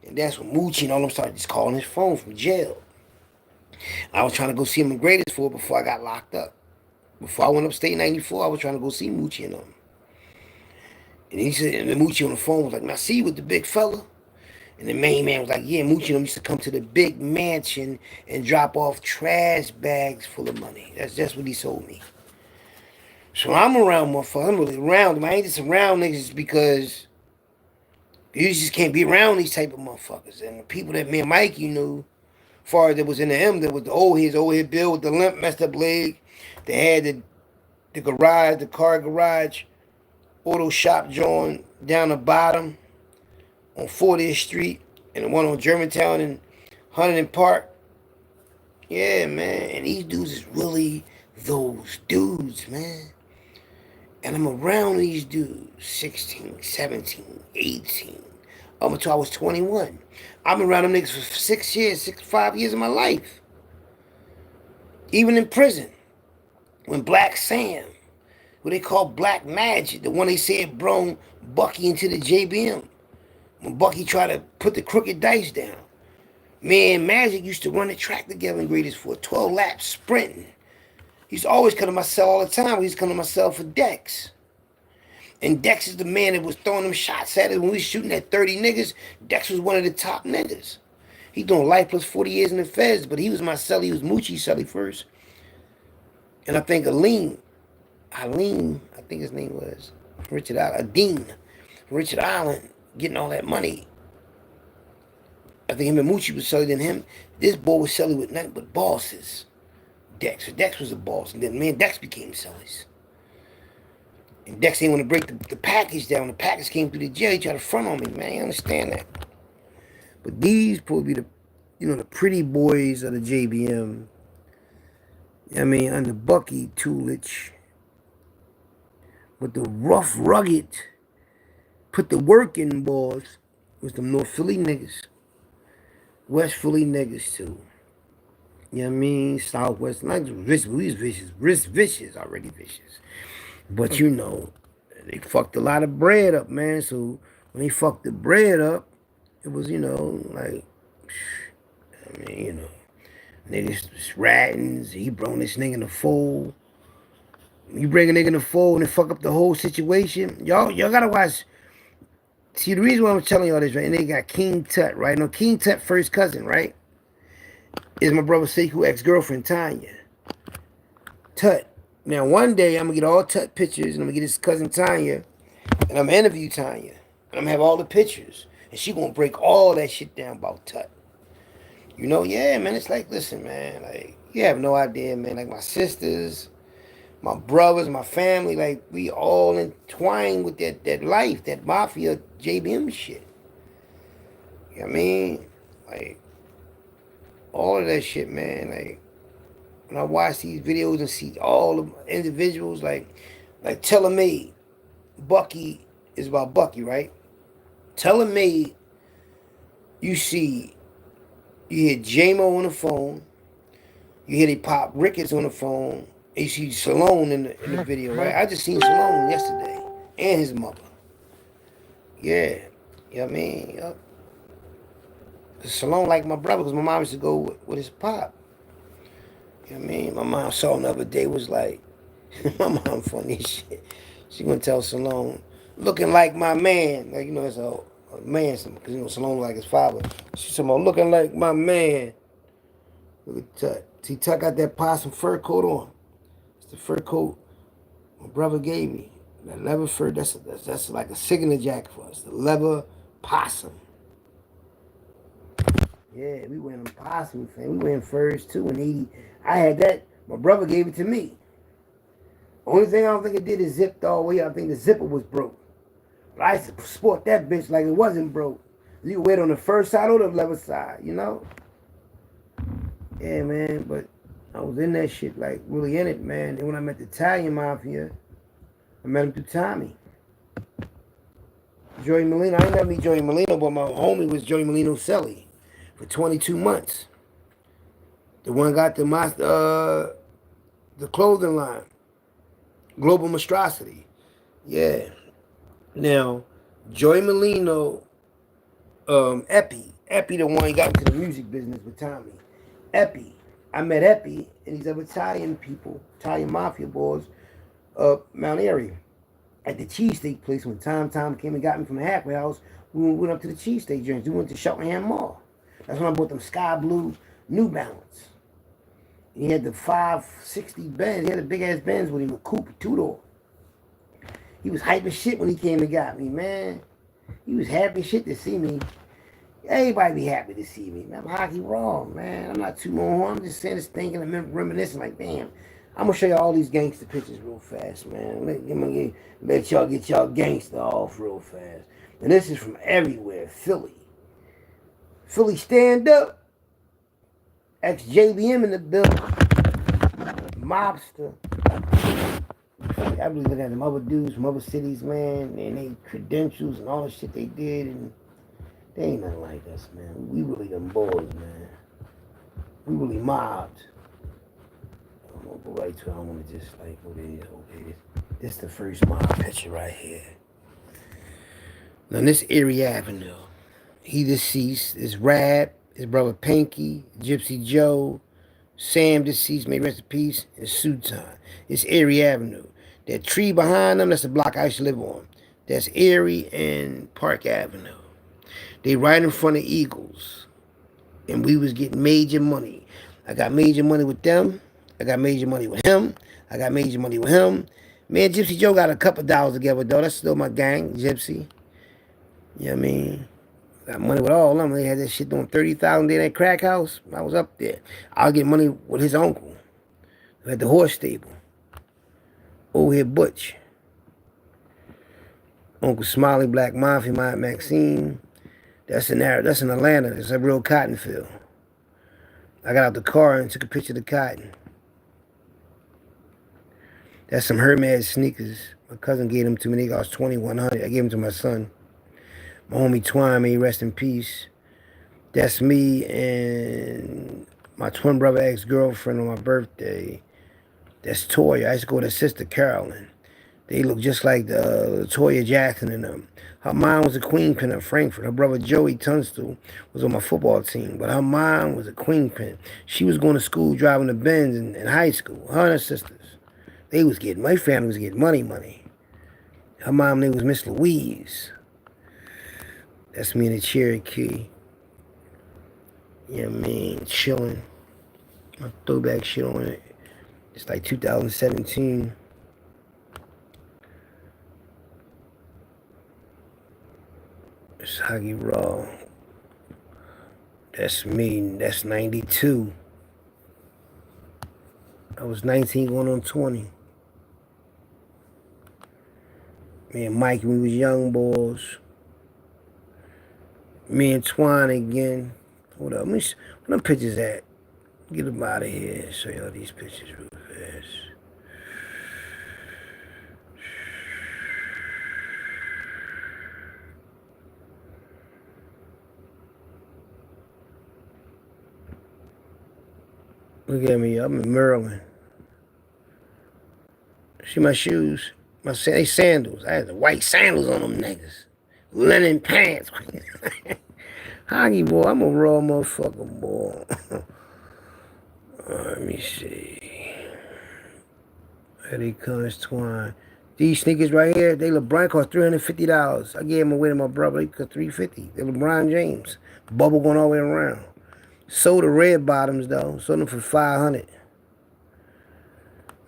And that's when Moochie and all them started just calling his phone from jail. I was trying to go see him in Greatest for before I got locked up. Before I went upstate in 94, I was trying to go see Moochie and them. And he said, and the Moochie on the phone was like, "Now see you with the big fella?" And the main man was like, "Yeah, Moochie and them used to come to the big mansion and drop off trash bags full of money." That's just what he told me. So I'm around motherfuckers. I'm really around them. I ain't just around niggas because you just can't be around these type of motherfuckers. And the people that me and Mikey knew, far as that was in the M, that was the old head Bill with the limp, messed up leg. They had the garage, the car garage, auto shop joint down the bottom on 40th Street, and the one on Germantown and Huntington Park. Yeah, man. And these dudes is really those dudes, man. And I'm around these dudes, 16, 17, 18, up until I was 21. I'm around them niggas for 5 years of my life. Even in prison, when Black Sam, what they call Black Magic, the one they said brung Bucky into the JBM, when Bucky tried to put the crooked dice down. Me and Magic used to run the track together in Greatest for 12 laps sprinting. He used to always come to my cell all the time. He used to come to my cell for Dex. And Dex is the man that was throwing them shots at us when we was shooting at 30 niggas. Dex was one of the top niggas. He doing life plus 40 years in the feds, but he was my celly. He was Moochie's celly first. And I think Aline, I think his name was Richard Allen, getting all that money. I think him and Moochie was celly than him. This boy was celly with nothing but bosses. Dex. So Dex was a boss. And then me and Dex became cellies. And Dex didn't want to break the package down. The package came through the jail. He tried to front on me, man. You understand that? But these probably the, the pretty boys of the JBM. I mean, under Bucky, Tulich. But the rough, rugged, put the work in boys was the North Philly niggas. West Philly niggas, too. You know what I mean? Southwest. Not vicious. We was vicious. Already vicious. But, they fucked a lot of bread up, man. So, when they fucked the bread up, it was, like, niggas was ratings. He brought this nigga in the fold. You bring a nigga in the fold and fuck up the whole situation. Y'all gotta watch. See, the reason why I'm telling y'all this, right? And they got King Tut, right? No, King Tut first cousin, right? Is my brother Sekou ex-girlfriend, Tanya. Tut. Now, one day, I'm gonna get all Tut pictures, and I'm gonna get his cousin Tanya, and I'm gonna interview Tanya. And I'm gonna have all the pictures. And she gonna break all that shit down about Tut. Yeah, man, it's like, listen, man, like, you have no idea, man. Like, my sisters, my brothers, my family, like, we all entwined with that life, that mafia JBM shit. You know what I mean? Like, all of that shit, man. Like, when I watch these videos and see all the individuals, like Tellermade, Bucky is about Bucky, right? Tellermade, you hear J-Mo on the phone, you hear they pop Ricketts on the phone, and you see Salone in the video, right? I just seen Salone yesterday, and his mother. Yeah, you know what I mean? Yep. Salone like my brother, because my mom used to go with his pop. You know what I mean? My mom saw him the other day, was like, my mom funny as shit. She gonna tell Salone, looking like my man. Like, it's a man, because, Salone like his father. She said, looking like my man. Look at Tut. See, Tut got that possum fur coat on. It's the fur coat my brother gave me. That leather fur, that's like a signature jacket for us. The leather possum. Yeah, we wearing them possum, fam. We wearing furs, too. And I had that. My brother gave it to me. Only thing I don't think it did is zipped all the way up. I think the zipper was broke. But I used to sport that bitch like it wasn't broke. You wear it on the first side or the left side, Yeah, man, but I was in that shit, like, really in it, man. And when I met the Italian Mafia, I met him through Tommy. Joey Molino. I didn't never meet Joey Molino, but my homie was Joey Molino Celly for 22 months. The one got the clothing line. Global Monstrosity. Yeah. Now, Joey Molino, Epi the one he got into the music business with Tommy. Epi, I met Epi and these other Italian people, Italian mafia boys, up Mount Airy at the cheesesteak place. When Tom came and got me from the halfway house, we went up to the cheesesteak joints. We went to Cheltenham Mall. That's when I bought them sky blue New Balance. He had the 560 Benz. He had a big ass Benz with him, a coupe, two-door. He was hype as shit when he came and got me, man. He was happy as shit to see me. Everybody be happy to see me. Man, I'm hockey raw, man. I'm not too long. I'm just saying this thinking and reminiscing like, damn. I'm going to show you all these gangster pictures real fast, man. Let y'all get y'all gangster off real fast. And this is from everywhere. Philly. Philly stand up. Ex-JBM in the building. Mobster. I really look at them other dudes from other cities, man, and they credentials and all the shit they did, and they ain't nothing like us, man. We really them boys, man. We really mobbed. I'm gonna go right to it. I don't want to just like, okay. This is the first mob picture right here. Now, this Erie Avenue. He deceased. It's Rab, his brother Pinky, Gypsy Joe, Sam deceased, may rest in peace, and Sultan. It's Erie Avenue. That tree behind them, that's the block I used to live on. That's Erie and Park Avenue. They right in front of Eagles. And we was getting major money. I got major money with them. I got major money with him. I got major money with him. Me and Gypsy Joe got a couple dollars together, though. That's still my gang, Gypsy. You know what I mean? Got money with all of them. They had that shit doing $30,000 in that crack house. I was up there. I'll get money with his uncle at the horse stable. Over here, Butch. Uncle Smiley, Black Mafia, Maxine. That's in Atlanta. It's a real cotton field. I got out the car and took a picture of the cotton. That's some Hermes sneakers. My cousin gave them to me. They cost $2,100. I gave them to my son. My homie Twine, may he rest in peace. That's me and my twin brother ex-girlfriend on my birthday. That's Toya. I used to go with her sister Carolyn. They look just like the Toya Jackson and them. Her mom was a queen pin of Frankfurt. Her brother Joey Tunstall was on my football team, but her mom was a queen pin. She was going to school driving the Benz in high school. Her and her sisters. They was getting, my family was getting money. Her mom name was Miss Louise. That's me in the Cherokee. You know what I mean? Chilling. My throwback shit on it. It's like 2017. It's Hockey Raw. That's me. That's 92. I was 19 going on 20. Me and Mike, we was young boys. Me and Twine again. Hold up. Where them pictures at? Get them out of here. Show y'all these pictures real fast. Look at me. I'm in Maryland. See my shoes? They sandals. I had the white sandals on them niggas. Linen pants. Hockey boy, I'm a raw motherfucker, boy. Let me see. Here they comes, Twine. These sneakers right here, they LeBron cost $350. I gave them away to my brother. He cost $350. They're LeBron James. Bubble going all the way around. Sold the red bottoms though. Sold them for $500.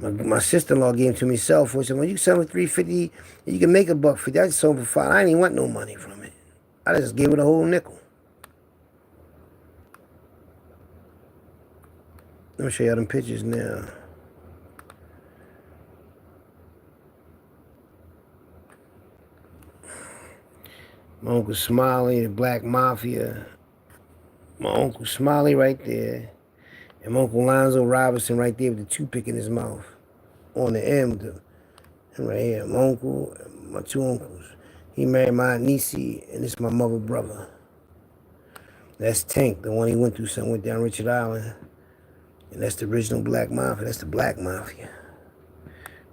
My sister-in-law gave them to me self. She said, "When you sell them for $350, you can make $150." I just sold them for $5. I didn't even want no money from it. I just gave it a whole nickel. Let me show y'all them pictures now. My Uncle Smiley, the Black Mafia. My Uncle Smiley right there. And my Uncle Lonzo Robinson right there with the toothpick in his mouth. On the end, right here. My uncle, my two uncles. He married my Aunt Nisi, and this is my mother brother. That's Tank, the one he went through something, went down Richard Island. And that's the original Black Mafia. That's the Black Mafia.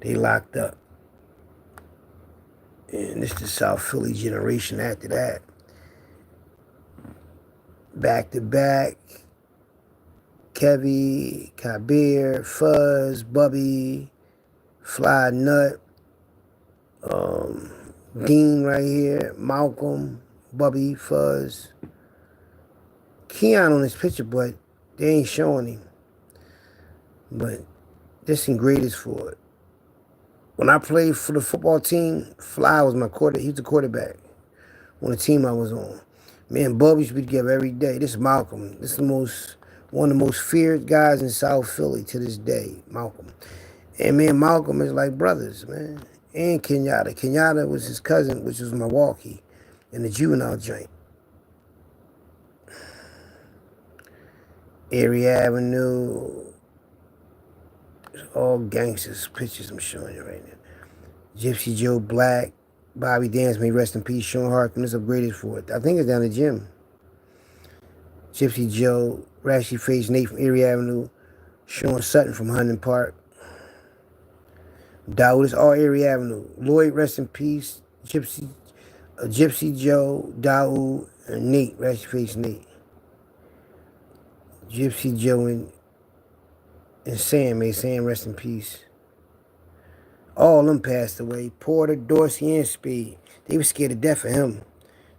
They locked up. And this is the South Philly generation after that. Back to back. Kevy, Kabir, Fuzz, Bubby, Fly Nut, Dean right here, Malcolm, Bubby, Fuzz. Keon on this picture, but they ain't showing him. But this in greatest for it. When I played for the football team, Fly was my quarterback. He was the quarterback on the team I was on. Me and Bubby used to be together every day. This is Malcolm. This is one of the most feared guys in South Philly to this day, Malcolm. And me and Malcolm is like brothers, man. And Kenyatta. Kenyatta was his cousin, which was Milwaukee, in the juvenile joint. Erie Avenue. All gangsters pictures I'm showing you right now. Gypsy Joe Black, Bobby Dance, may rest in peace. Sean Harkin is upgraded for it. I think it's down the gym. Gypsy Joe, Rashy Face Nate from Erie Avenue, Sean Sutton from Hunting Park. Dawood is all Erie Avenue. Lloyd, rest in peace. Gypsy Joe, Dawood, and Nate, Rashy Face Nate. Gypsy Joe and Sam, may Sam rest in peace. All of them passed away. Porter, Dorsey, and Speed. They were scared to death of him.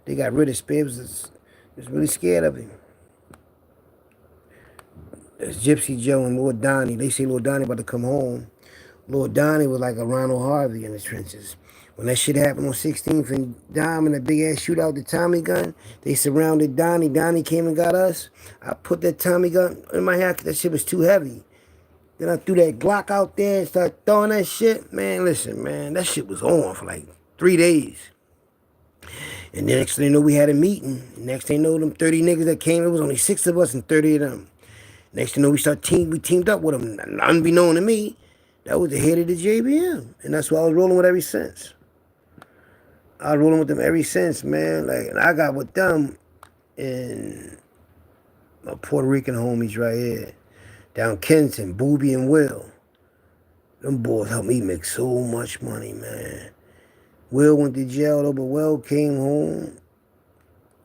They got rid of Speed. Was really scared of him. There's Gypsy Joe and Lord Donnie. They say Lord Donnie about to come home. Lord Donnie was like a Ronald Harvey in the trenches. When that shit happened on 16th and Dime and that big ass shootout, the Tommy gun, they surrounded Donnie. Donnie came and got us. I put that Tommy gun in my hand because that shit was too heavy. Then I threw that Glock out there and started throwing that shit. Man, listen, man, that shit was on for like 3 days. And the next thing you know, we had a meeting. Next thing you know, them 30 niggas that came, it was only 6 of us and 30 of them. Next thing you know, we teamed up with them. Unbeknown to me, that was the head of the JBM. And that's what I was rolling with ever since. I was rolling with them ever since, man. Like, and I got with them and my Puerto Rican homies right here. Down Kenton, Booby and Will. Them boys helped me make so much money, man. Will went to jail though, but Will came home.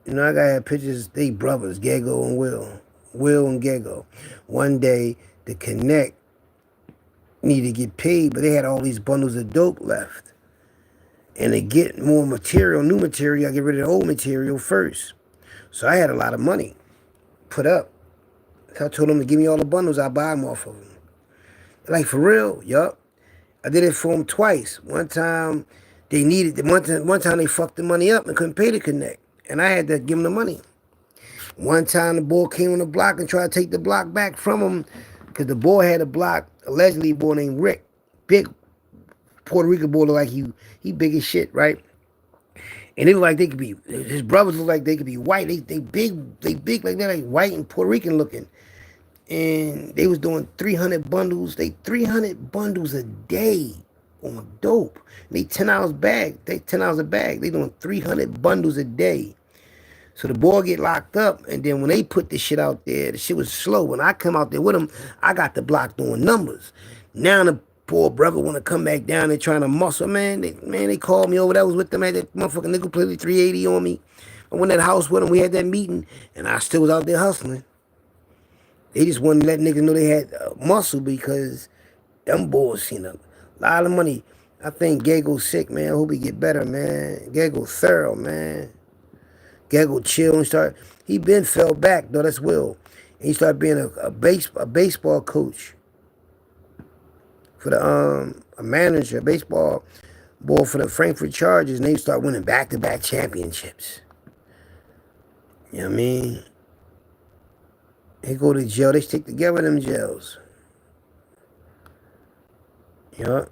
You know, I got pictures, they brothers, Gego and Will. Will and Gego. One day, the Connect needed to get paid, but they had all these bundles of dope left. And to get more material, new material, I get rid of the old material first. So I had a lot of money put up. I told them to give me all the bundles, I buy them off of them. Like, for real, yup. I did it for them twice. One time, they needed, one time they fucked the money up and couldn't pay the Connect. And I had to give them the money. One time, the boy came on the block and tried to take the block back from him because the boy had a block, allegedly a boy named Rick. Big Puerto Rican boy, look like he big as shit, right? And they look like they could be, his brothers look like they could be white. They big like they're like white and Puerto Rican looking. And they was doing 300 bundles. 300 bundles a day on dope. They $10 a bag. They doing 300 bundles a day. So the boy get locked up, and then when they put this shit out there, the shit was slow. When I come out there with them, I got the block doing numbers. Now the poor brother want to come back down and trying to muscle. Man, they called me over. That was with them. Had that motherfucking nigga play 380 on me. I went to that house with them. We had that meeting, and I still was out there hustling. They just wanted to let niggas know they had muscle because them boys seen a lot of money. I think Gago's sick, man. I hope he get better, man. Gago thorough, man. Gago chill and start. He been fell back, though. That's Will. And he started being a baseball coach for the a manager, baseball boy for the Frankfurt Chargers, and they start winning back-to-back championships. You know what I mean? They go to jail. They stick together in them jails. You know?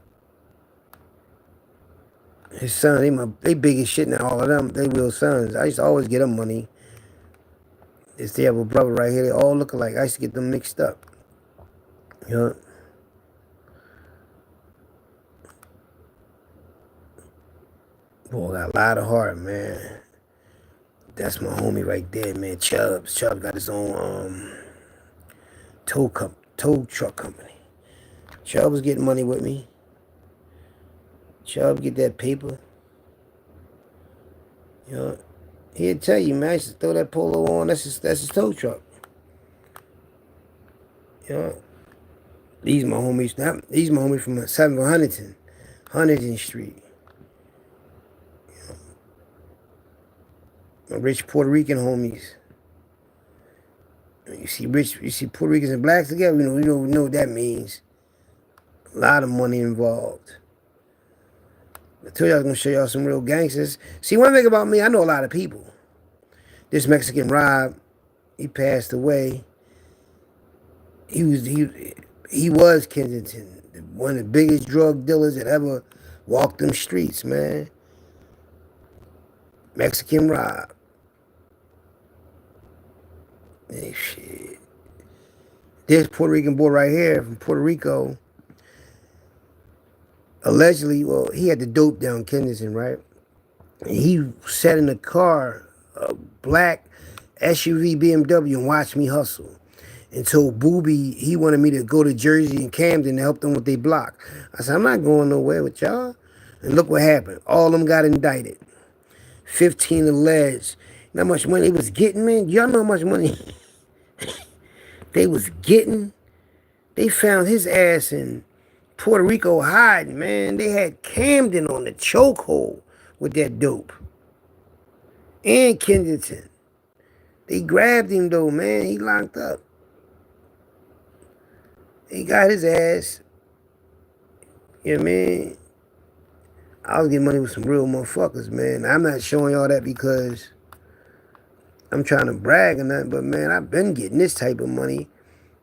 His son, they big as shit now, all of them. They real sons. I used to always get them money. They have a brother right here. They all look alike. I used to get them mixed up. You know? Boy, got a lot of heart, man. That's my homie right there, man. Chubbs. Chubbs got his own tow truck company. Chubbs was getting money with me. Chubbs get that paper. You know, he'll tell you, man, I used to throw that polo on. That's his tow truck. You know, these my homies. These my homies from 7th Huntington, Huntington Street. My rich Puerto Rican homies. You see Puerto Ricans and blacks together. We know what that means. A lot of money involved. I told you I was gonna show y'all some real gangsters. See, one thing about me, I know a lot of people. This Mexican Rob, he passed away. He was Kensington, one of the biggest drug dealers that ever walked them streets, man. Mexican Rob. Hey, shit. This Puerto Rican boy right here from Puerto Rico, allegedly, well, he had the dope down Kensington, right? And he sat in a car, a black SUV BMW, and watched me hustle. And told Booby he wanted me to go to Jersey and Camden to help them with their block. I said, I'm not going nowhere with y'all. And look what happened. All of them got indicted. 15 alleged. You know how much money they was getting, man? Y'all know how much money they was getting? They found his ass in Puerto Rico hiding, man. They had Camden on the chokehold with that dope. And Kensington. They grabbed him, though, man. He locked up. He got his ass. You know what I mean? I was getting money with some real motherfuckers, man. I'm not showing y'all that because I'm trying to brag or nothing, but, man, I've been getting this type of money.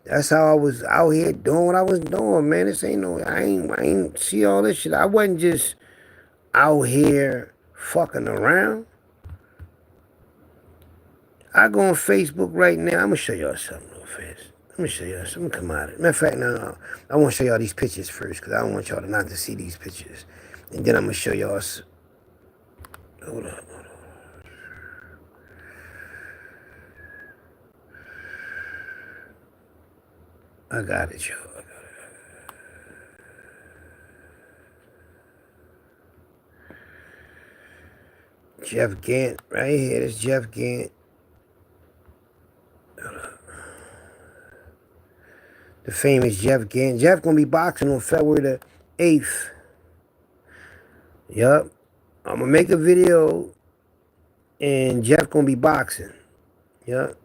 That's how I was out here doing what I was doing, man. This ain't no, I ain't see all this shit. I wasn't just out here fucking around. I go on Facebook right now. I'm going to show y'all something real fast. I'm going to show y'all something. Come out of it. Matter of fact, no. I want to show y'all these pictures first because I don't want y'all to not to see these pictures. And then I'm going to show y'all. Hold on. I got it, y'all. Jeff Gant, right here. This Jeff Gant. The famous Jeff Gant. Jeff gonna be boxing on February the 8th. Yup. I'm gonna make a video and Jeff gonna be boxing. Yup.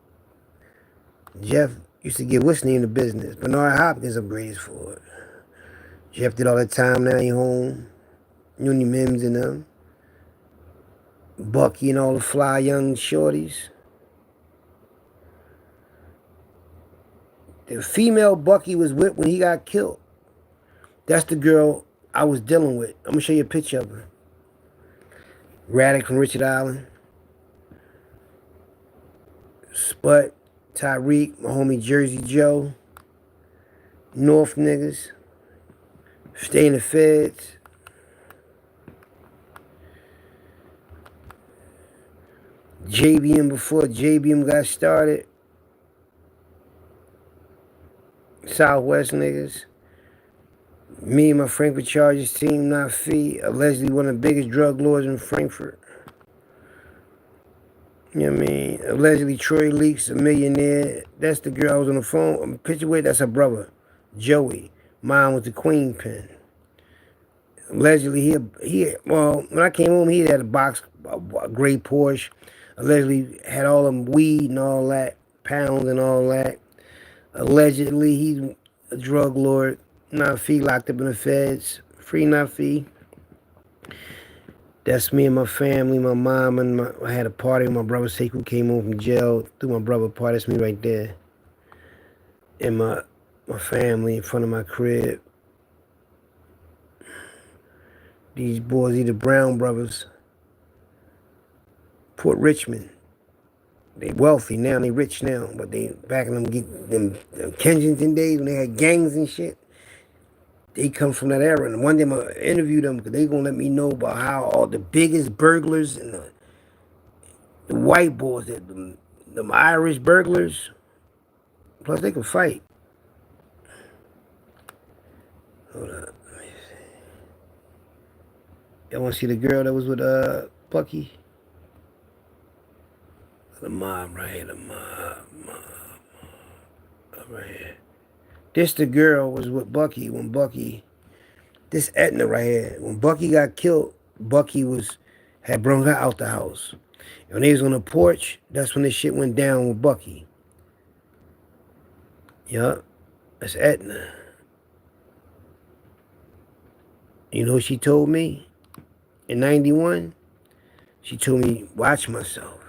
Jeff used to get what's name in the business. Bernard Hopkins upgrades for it. Jeff did all that time, now he home. Uni Mims and them. Bucky and all the fly young shorties. The female Bucky was with when he got killed. That's the girl I was dealing with. I'm gonna show you a picture of her. Raddick from Richard Island. Sput, Tyreek, my homie Jersey Joe. North niggas. Stay in the feds. JBM before JBM got started. Southwest niggas. Me and my Frankfurt Chargers team, not fee. Allegedly one of the biggest drug lords in Frankfurt. You know what I mean? Allegedly Troy Leaks, a millionaire. That's the girl I was on the phone. Picture with, that's her brother, Joey. Mine was the Queen Pin. Allegedly, well, when I came home, he had a box, a gray Porsche. Allegedly had all them weed and all that, pounds and all that. Allegedly, he's a drug lord. Not fee, locked up in the feds. Free, not fee. That's me and my family, my mom, and I had a party with my brother Sekou came home from jail. Threw my brother a party. That's me right there. And my family in front of my crib. These boys, either Brown brothers. Port Richmond. They wealthy now, they rich now, but they back in them Kensington days when they had gangs and shit. They come from that era. And one day I'm going to interview them because they going to let me know about how all the biggest burglars and the white boys, them Irish burglars, plus they can fight. Hold on. Let me see. Y'all want to see the girl that was with Bucky? The mob right here, the mob right here. This the girl was with Bucky when Bucky, this Etna right here, when Bucky got killed, Bucky had brung her out the house. And when they was on the porch, that's when this shit went down with Bucky. Yup, that's Etna. You know what she told me? In 91, she told me, watch myself.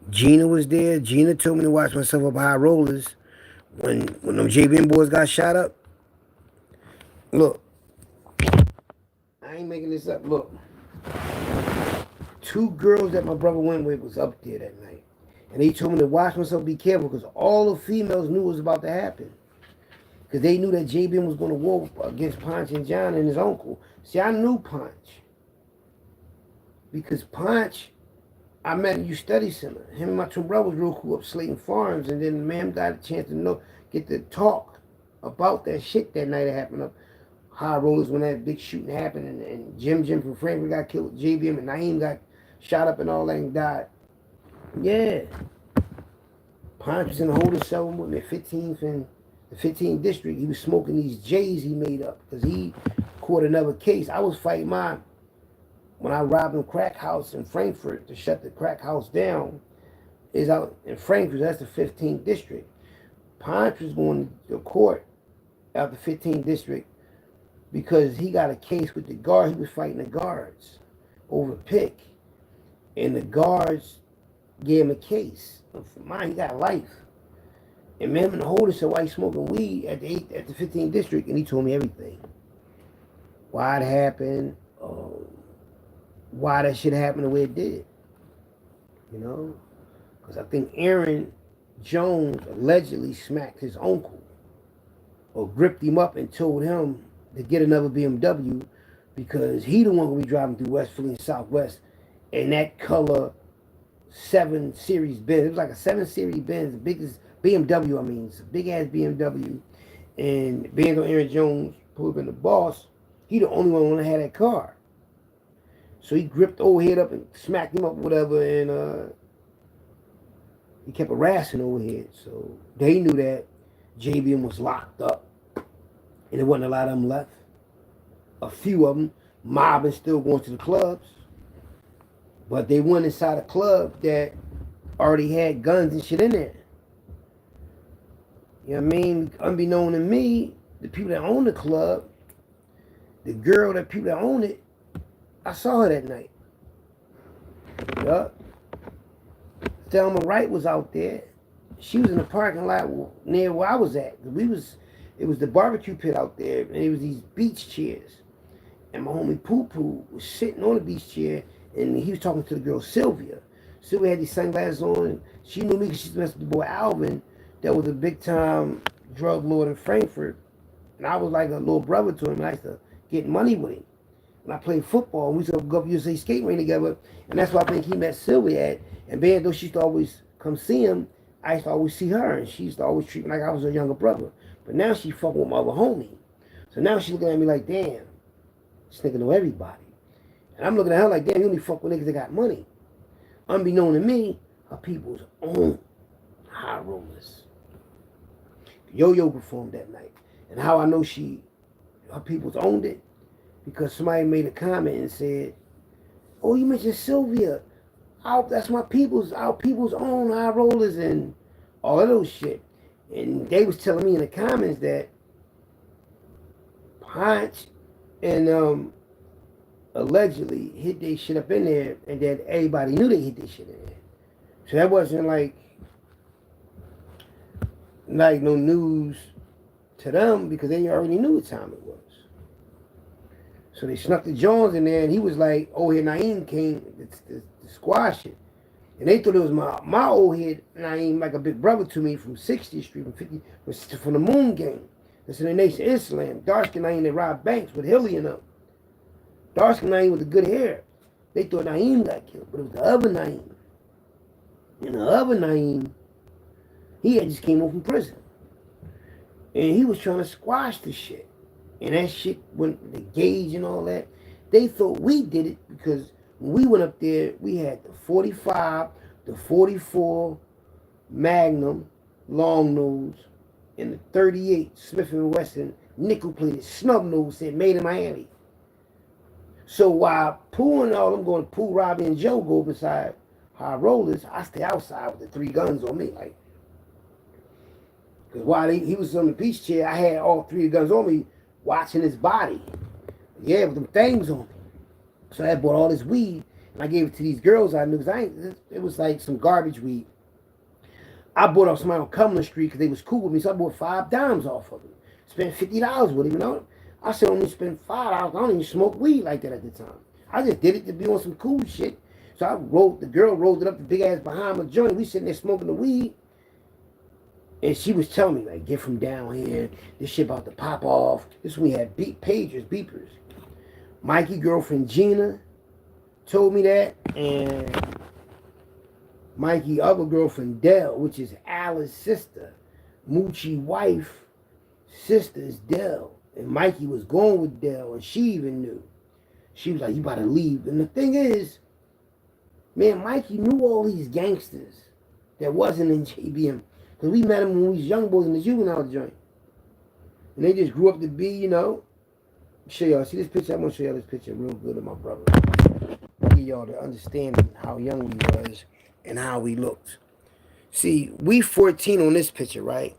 Gina was there. Gina told me to watch myself up high rollers. When them JBM boys got shot up. Look, I ain't making this up. Look, 2 girls that my brother went with was up there that night. And they told me to watch myself, be careful, because all the females knew what was about to happen. Because they knew that JBM was going to war against Ponch and John and his uncle. See, I knew Ponch. Because Ponch, I met in U Study Center. Him and my twin brother was real cool up Slayton Farms. And then the man got a chance to get to talk about that shit that night that happened up high rollers when that big shooting happened. And Jim from Frankfurt got killed. JBM and Naeem got shot up and all that and died. Yeah. Ponch was in the holding cell with me at 15th and the 15th district. He was smoking these J's he made up because he caught another case. I was fighting mine when I robbed him crack house in Frankfurt to shut the crack house down. Is out in Frankfurt. That's the 15th district. Ponch was going to court out the 15th district because he got a case with the guard. He was fighting the guards over pick. And the guards gave him a case. For mine, he got life. And man, in the holder said, why he smoking weed at the 15th district? And he told me everything. Why it happened, why that shit happened the way it did. You know? Because I think Aaron Jones allegedly smacked his uncle or gripped him up and told him to get another BMW because he the one going to be driving through West Philly and Southwest in that color 7 Series Benz. It was like a 7 Series Benz, the biggest BMW, I mean. It's a big-ass BMW. And being on Aaron Jones, pulled up in the boss, he the only one that had that car. So he gripped old head up and smacked him up or whatever, and he kept harassing old head. So they knew that JBM was locked up. And there wasn't a lot of them left. A few of them mobbing, still going to the clubs. But they went inside a club that already had guns and shit in there. You know what I mean? Unbeknown to me, the people that own the club, the girl that people that own it, I saw her that night. Yup. Thelma Wright was out there. She was in the parking lot near where I was at. It was the barbecue pit out there, and it was these beach chairs. And my homie Poo Poo was sitting on the beach chair, and he was talking to the girl Sylvia. Sylvia had these sunglasses on, and she knew me because she messed with the boy Alvin, that was a big-time drug lord in Frankfurt. And I was like a little brother to him, and I used to get money with him. And I played football, and we used to go up USA skate ring together, and that's why I think he met Sylvia at. And being though she used to always come see him, I used to always see her, and she used to always treat me like I was her younger brother. But now she fucking with my other homie. So now she's looking at me like, damn, this nigga know everybody. And I'm looking at her like, damn, you only fuck with niggas that got money. Unbeknown to me, her people's own high rollers. Yo-Yo performed that night. And how I know her people's owned it, because somebody made a comment and said, oh, you mentioned Sylvia. That's our people's own high rollers and all of those shit. And they was telling me in the comments that Ponch and allegedly hit their shit up in there, and that everybody knew they hit their shit in there. So that wasn't like no news to them, because they already knew what time it was. So they snuck the Jones in there, and he was like, oh, here Naeem came to squash it. And they thought it was my old head Naeem, like a big brother to me from 60th Street, from the Moon Gang. That's in the Nation of Islam. Dark-skinned Naeem, they robbed banks with Hilly and them. Dark-skinned Naeem with the good hair. They thought Naeem got killed, but it was the other Naeem. And the other Naeem, he had just came home from prison. And he was trying to squash the shit. And that shit went the gauge and all that. They thought we did it because when we went up there, we had the 45, the 44 Magnum, long nose, in the 38 Smith & Wesson nickel-plated snub nose said made in Miami. So while Pooh and all them going, Pooh, Robbie, and Joe go beside high rollers, I stay outside with the 3 guns on me, like. Because while he was on the beach chair, I had all 3 guns on me, watching his body. Yeah, with them things on me. So I bought all this weed, and I gave it to these girls I knew. It was like some garbage weed. I bought off somebody on Cumberland Street because they was cool with me, so I bought 5 dimes off of them. Spent $50 with him, you know. I said, only spend $5. I don't even smoke weed like that at the time. I just did it to be on some cool shit. So the girl rolled it up the big ass Bahama joint. We sitting there smoking the weed. And she was telling me, like, get from down here. This shit about to pop off. This when we had beepers. Mikey girlfriend Gina told me that. And Mikey other girlfriend Dell, which is Alice's sister. Moochie wife, sister is Dell. And Mikey was going with Dell, and she even knew. She was like, you about to leave. And the thing is, man, Mikey knew all these gangsters that wasn't in JBM. Because we met them when we was young boys in the juvenile joint. And they just grew up to be, you know. Show y'all. See this picture? I'm going to show y'all this picture real good of my brother. Give y'all the understanding how young we was and how we looked. See, we 14 on this picture, right?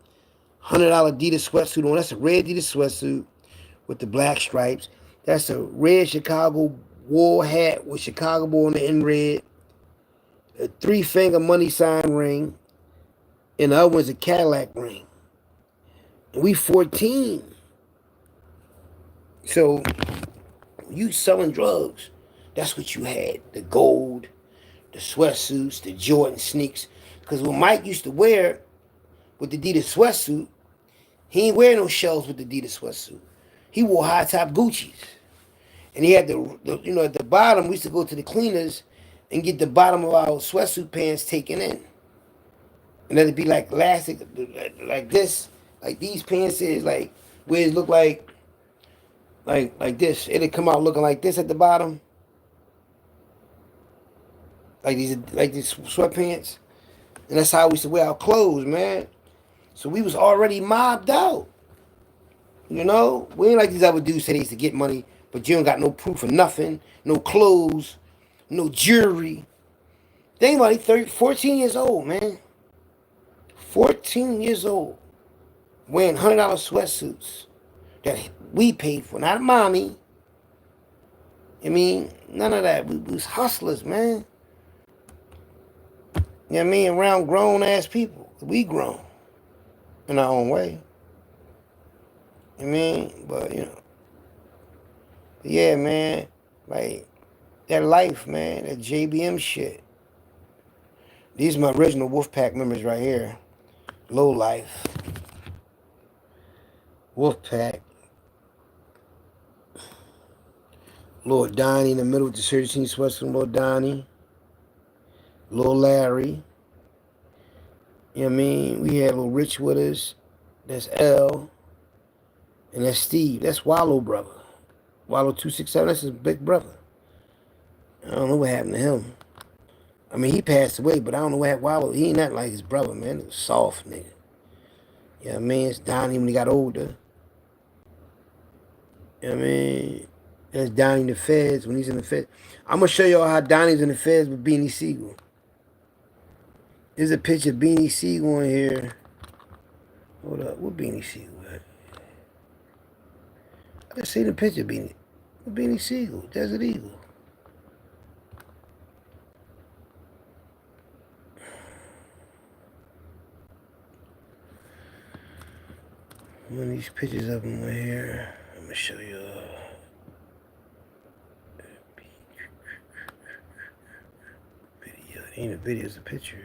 $100 Adidas sweatsuit on. That's a red Adidas sweatsuit with the black stripes. That's a red Chicago war hat with Chicago boy on the end red. A 3-finger money sign ring. And the other one's a Cadillac ring. And we 14. So, you selling drugs, that's what you had. The gold, the sweatsuits, the Jordan sneaks. Because when Mike used to wear with the Adidas sweatsuit, he ain't wear no shells with the Adidas sweatsuit. He wore high-top Gucci's. And he had the, you know, at the bottom, we used to go to the cleaners and get the bottom of our sweatsuit pants taken in. And then it'd be like elastic, like this, like these pants is like, where it look like this. It'd come out looking like this at the bottom. Like these sweatpants. And that's how we used to wear our clothes, man. So we was already mobbed out. You know? We ain't like these other dudes say they used to get money, but you don't got no proof of nothing, no clothes, no jewelry. Think about it, 14 years old, man. 14 years old, wearing $100 sweatsuits that we paid for, not mommy. I mean, none of that. We was hustlers, man. You know what I mean? Around grown-ass people. We grown in our own way. You know what I mean? But, you know. But yeah, man. Like, that life, man. That JBM shit. These are my original Wolfpack members right here. Low life. Wolfpack. Lord Donnie in the middle with the 13 sweats from Lord Donnie. Lil Larry. You know what I mean? We had Lil Rich with us. That's L. And that's Steve. That's Wallow brother. Wallow 267. That's his big brother. I don't know what happened to him. I mean, he passed away, but I don't know what happened to Wallow. He ain't nothing like his brother, man. He was soft, nigga. You know what I mean? It's Donnie when he got older. You know what I mean? That's Donnie in the Feds when he's in the Feds. I'm going to show y'all how Donnie's in the Feds with Beanie Siegel. There's a picture of Beanie Siegel in here. Hold up. What Beanie Siegel at? I just seen the picture of Beanie Siegel, Desert Eagle. One of these pictures of him right here. I'm going to show you. Video. It ain't a video, it's a picture.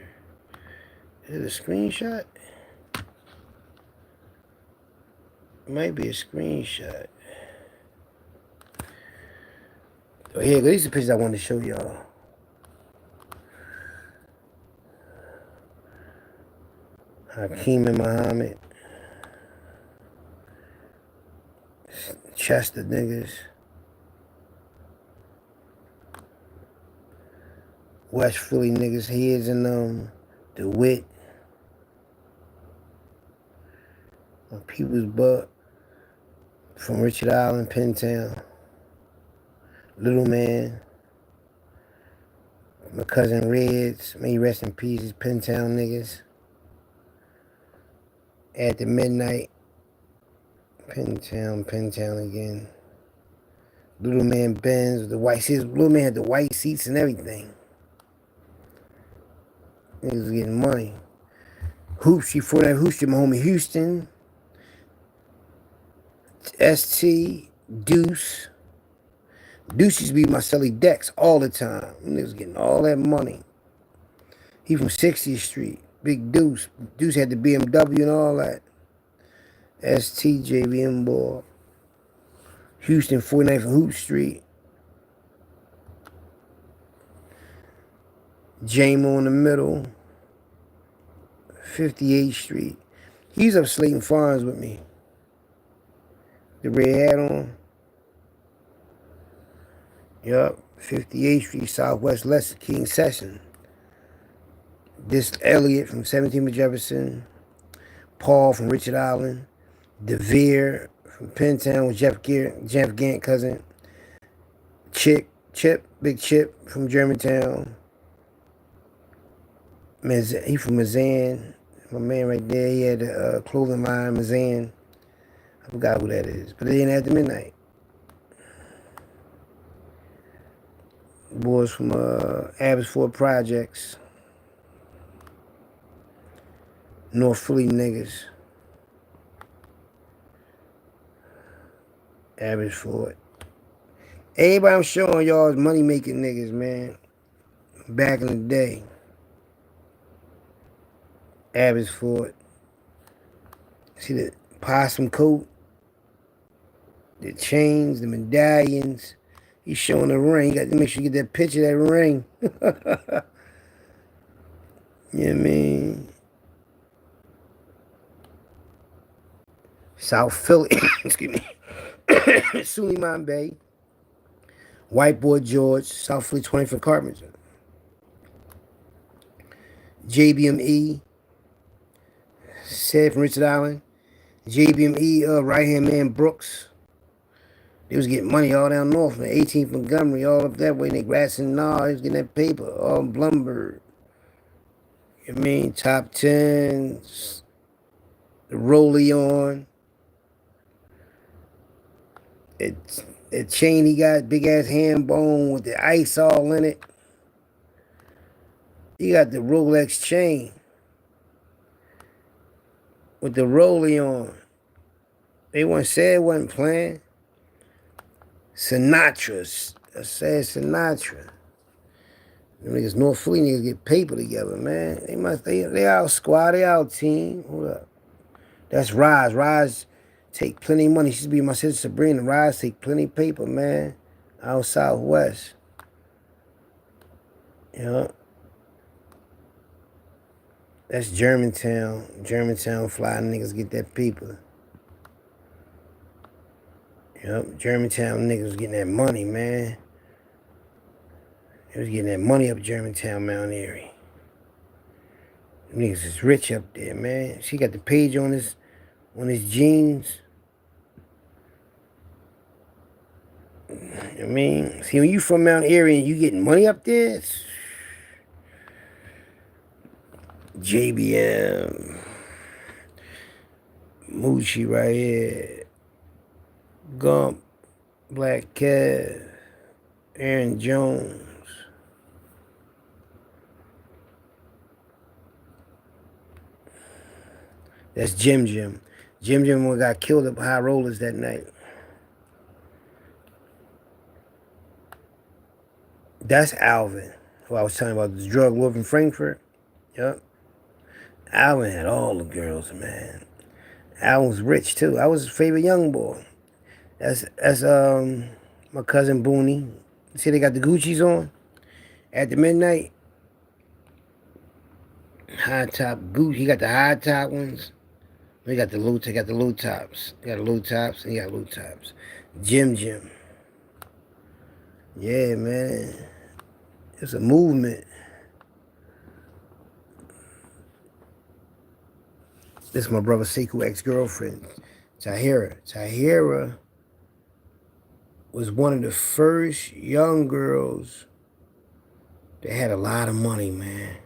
Is it a screenshot? It might be a screenshot. Oh, here, these are the pictures I wanted to show y'all. Hakeem and Muhammad. Chester niggas. West Philly niggas, heads in DeWitt. People's Butt from Richard Island, Pentown. Little Man. My cousin Reds, may he rest in peace, Pentown niggas. At the Midnight. Pentown again. Little Man Benz, the white seats. Little Man had the white seats and everything. Niggas was getting money. Hoop Street, 49 Hoop Street, my homie Houston. ST, Deuce. Deuce used to be my celly Dex all the time. Niggas getting all that money. He from 60th Street. Big Deuce. Deuce had the BMW and all that. ST, JBM boy. Houston, 49th and Hoop Street. JMO in the middle. 58th Street. He's up Slayton Farms with me. The red hat on. Yup. 58th Street, Southwest Leicester, King Session. This Elliott from 17th Jefferson. Paul from Richard Island. DeVere from Pentown with Jeff Gant cousin. Chip, Big Chip from Germantown. He from Mazan. My man right there, he had a clothing line, Mazan. I forgot who that is. But they ain't at the Midnight. Boys from Abbotsford Projects. North Philly niggas. Abbotsford. Everybody I'm showing y'all is money making niggas, man. Back in the day. Abbotsford. See the possum coat? The chains, the medallions. He's showing the ring. You got to make sure you get that picture of that ring. You know what I mean? South Philly. Excuse me. Suleiman Bay. White Boy George. South Philly 24 Carpenter. JBM said from Richard Island. JBM right hand man Brooks. They was getting money all down north, man. 18th Montgomery, all up that way. They grass and gnaw. They was getting that paper. All Blumberg. You know what I mean? Top 10s. The Rollie on. That chain he got, big ass hand bone with the ice all in it. He got the Rolex chain with the Rollie on. They once said it wasn't playing. Sinatra. I said Sinatra. Them niggas, North Philly niggas get paper together, man. They out squad, they out team. Hold up. That's Roz. Roz take plenty of money. She used to be my sister Sabrina. Roz take plenty of paper, man. Out Southwest. You know? That's Germantown. Germantown fly niggas get that paper. Yep, Germantown niggas was getting that money, man. They was getting that money up Germantown, Mount Airy. Them niggas is rich up there, man. She got the page on his jeans. You know what I mean? See, when you from Mount Airy and you getting money up there, it's JBM. Moochie right here. Gump, Black Cat, Aaron Jones. That's Jim. Jim got killed up High Rollers that night. That's Alvin, who I was telling about, this drug lord from Frankfurt. Yup. Alvin had all the girls, man. Alvin was rich too. I was his favorite young boy. That's my cousin Booney. See, they got the Gucci's on at the Midnight. High top Gucci. He got the high top ones. They got the low. They got the low tops. They got the low tops and he got low tops. Jim. Yeah, man. It's a movement. This is my brother Sekou ex-girlfriend, Tahira. Tahira was one of the first young girls that had a lot of money, man.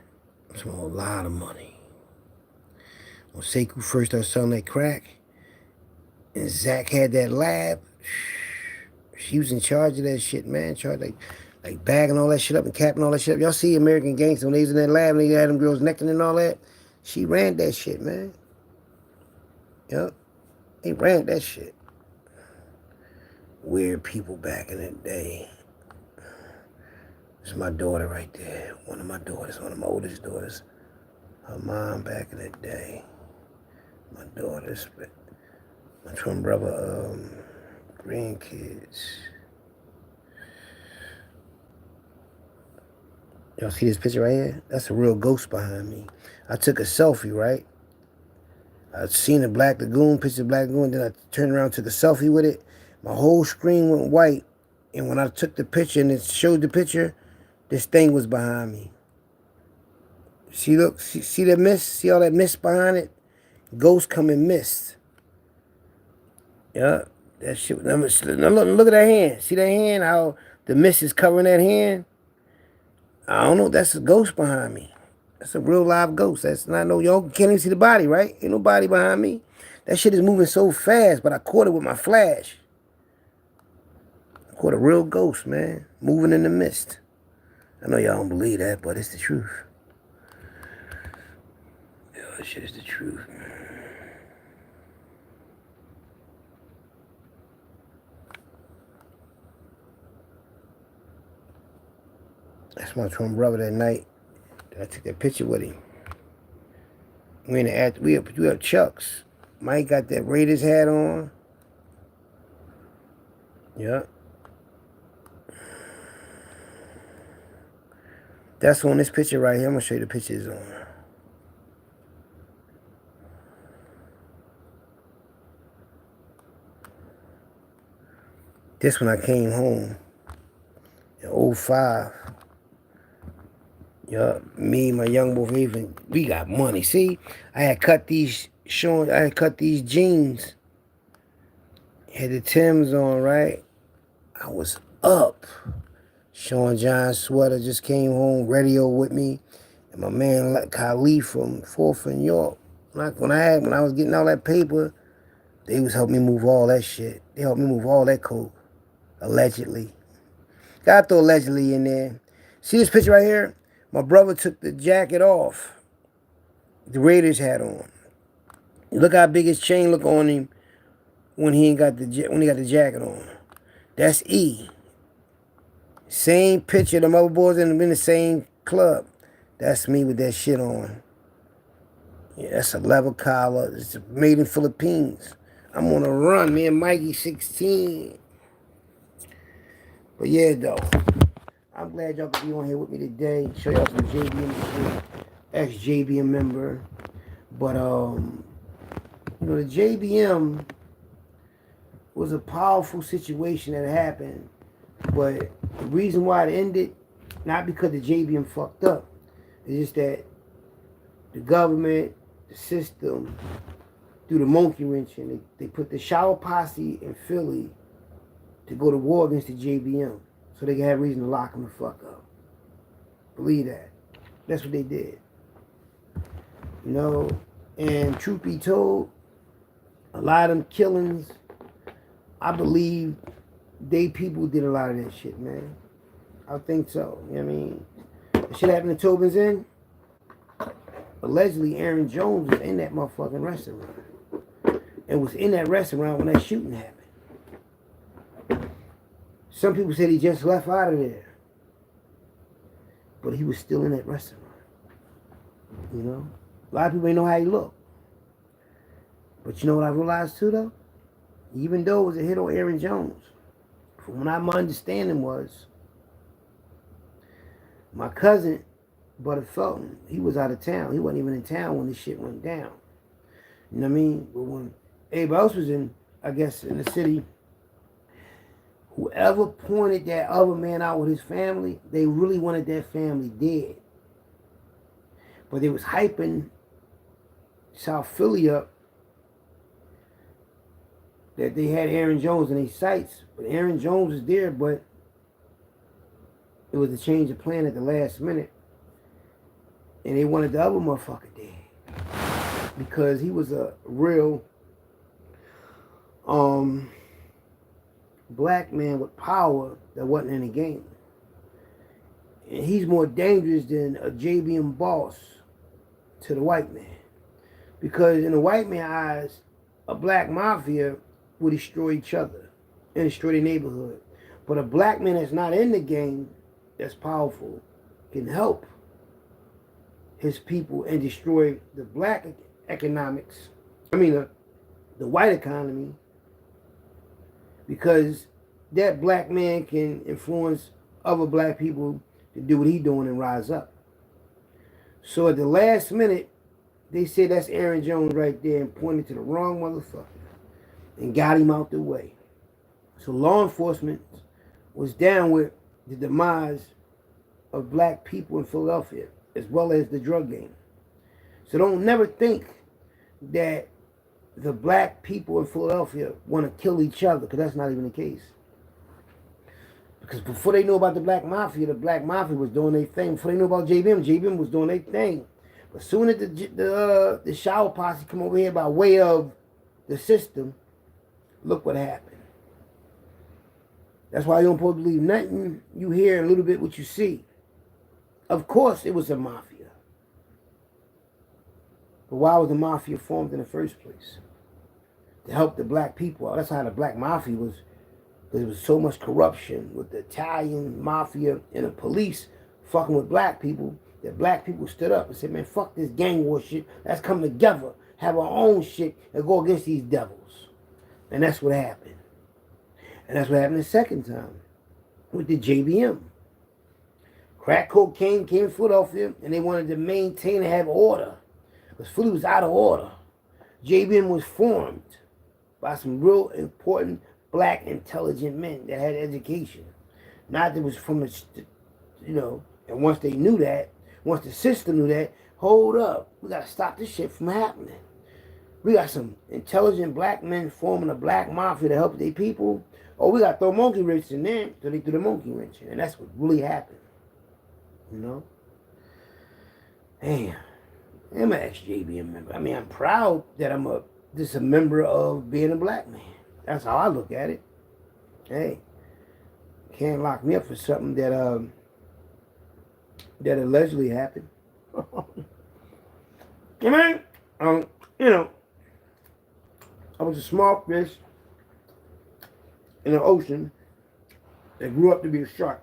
A lot of money. When Sekou first started selling that crack, and Zach had that lab, she was in charge of that shit, man. Charge like bagging all that shit up and capping all that shit up. Y'all see American Gangsters when they was in that lab and they had them girls necking and all that? She ran that shit, man. Yup. They ran that shit. Weird people back in the day. It's my daughter right there. One of my daughters, one of my oldest daughters. Her mom back in the day. My daughters, my twin brother, grandkids. Y'all see this picture right here? That's a real ghost behind me. I took a selfie, right? I seen the Black Lagoon, picture of Black Lagoon, then I turned around, took a selfie with it. My whole screen went white. And when I took the picture and it showed the picture, this thing was behind me. See, look, see that mist? See all that mist behind it? Ghosts come in mist. Yeah, that shit. Now look at that hand. See that hand? How the mist is covering that hand? I don't know. That's a ghost behind me. That's a real live ghost. That's not no, y'all can't even see the body, right? Ain't no body behind me. That shit is moving so fast, but I caught it with my flash. I caught a real ghost, man, moving in the mist. I know y'all don't believe that, but it's the truth. Yeah, that shit is the truth, man. That's my twin brother that night. I took that picture with him. We in the we have Chucks. Mike got that Raiders hat on. Yeah. That's on this picture right here. I'm gonna show you the pictures on. This when I came home in 05. Yeah, me and my young boy Raven, we got money. See, I had cut these jeans. Had the Timbs on, right? I was up. Sean John's sweater just came home, radio with me. And my man Khalif from 4th and York. When I was getting all that paper, they was helping me move all that shit. They helped me move all that coke. Allegedly. Gotta throw allegedly in there. See this picture right here? My brother took the jacket off. The Raiders hat on. Look how big his chain look on him when he got the jacket on. That's E. Same picture. The other boys in the same club. That's me with that shit on. Yeah, that's a leather collar. It's made in Philippines. I'm on a run. Me and Mikey 16. But yeah, though. I'm glad y'all could be on here with me today. Show y'all some JBM, ex-JBM member. But, you know, the JBM was a powerful situation that happened. But the reason why it ended, not because the JBM fucked up. It's just that the government, the system, threw the monkey wrench in. They put the shower posse in Philly to go to war against the JBM. So they can have reason to lock them the fuck up. Believe that. That's what they did. You know, and truth be told, a lot of them killings, I believe people did a lot of that shit, man. I think so. You know what I mean? The shit happened to Tobin's Inn. Allegedly, Aaron Jones was in that motherfucking restaurant. And was in that restaurant when that shooting happened. Some people said he just left out of there. But he was still in that restaurant. You know? A lot of people ain't know how he looked. But you know what I realized too, though? Even though it was a hit on Aaron Jones, from what my understanding was, my cousin, Butter Felton, he was out of town. He wasn't even in town when this shit went down. You know what I mean? But when everybody else was in, I guess, in the city, whoever pointed that other man out with his family, they really wanted that family dead. But they was hyping South Philly up that they had Aaron Jones in their sights. But Aaron Jones is there, but it was a change of plan at the last minute. And they wanted the other motherfucker dead. Because he was a real black man with power that wasn't in the game. And he's more dangerous than a JBM boss to the white man. Because in the white man's eyes, a black mafia will destroy each other and destroy the neighborhood. But a black man that's not in the game, that's powerful, can help his people and destroy the black economics. The white economy. Because that black man can influence other black people to do what he's doing and rise up. So at the last minute, they said that's Aaron Jones right there and pointed to the wrong motherfucker and got him out the way. So law enforcement was down with the demise of black people in Philadelphia as well as the drug game. So don't never think that the black people in Philadelphia want to kill each other, because that's not even the case. Because before they knew about the black mafia was doing their thing. Before they knew about JBM was doing their thing. But soon as the shower posse come over here by way of the system, look what happened. That's why you don't supposed to believe nothing you hear and a little bit what you see. Of course it was a mafia. But why was the mafia formed in the first place? To help the black people out. That's how the black mafia was. Because there was so much corruption with the Italian mafia and the police fucking with black people, that black people stood up and said, man, fuck this gang war shit. Let's come together, have our own shit, and go against these devils. And that's what happened. And that's what happened the second time with the JBM. Crack cocaine came to Philadelphia, and they wanted to maintain and have order. Because Philly was out of order. JBM was formed by some real important black intelligent men that had education. Not that it was from the, and once they knew that, once the system knew that, hold up, we got to stop this shit from happening. We got some intelligent black men forming a black mafia to help their people. Oh, we got to throw monkey wrench in there, so they threw the monkey wrench in. And that's what really happened. Damn. I'm an ex-JBM member. I'm proud that I'm just a member of being a black man. That's how I look at it. Hey, can't lock me up for something that that allegedly happened. I was a small fish in the ocean that grew up to be a shark,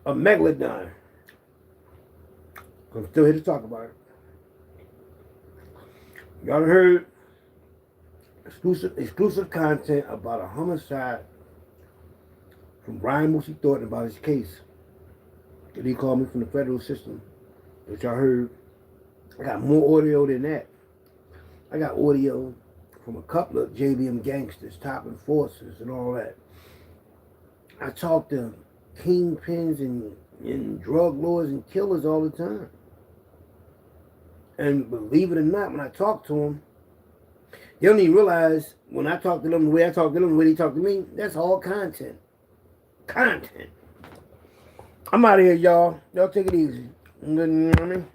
a megalodon. I'm still here to talk about it. Y'all heard exclusive content about a homicide from Brian Moosey Thornton about his case that he called me from the federal system, which I heard. I got more audio than that. I got audio from a couple of JBM gangsters, top enforcers, and all that. I talk to kingpins and drug lords and killers all the time. And believe it or not, when I talk to them, they don't even realize when I talk to them the way I talk to them, the way they talk to me, that's all content. Content. I'm out of here, y'all. Y'all take it easy. You know what I mean?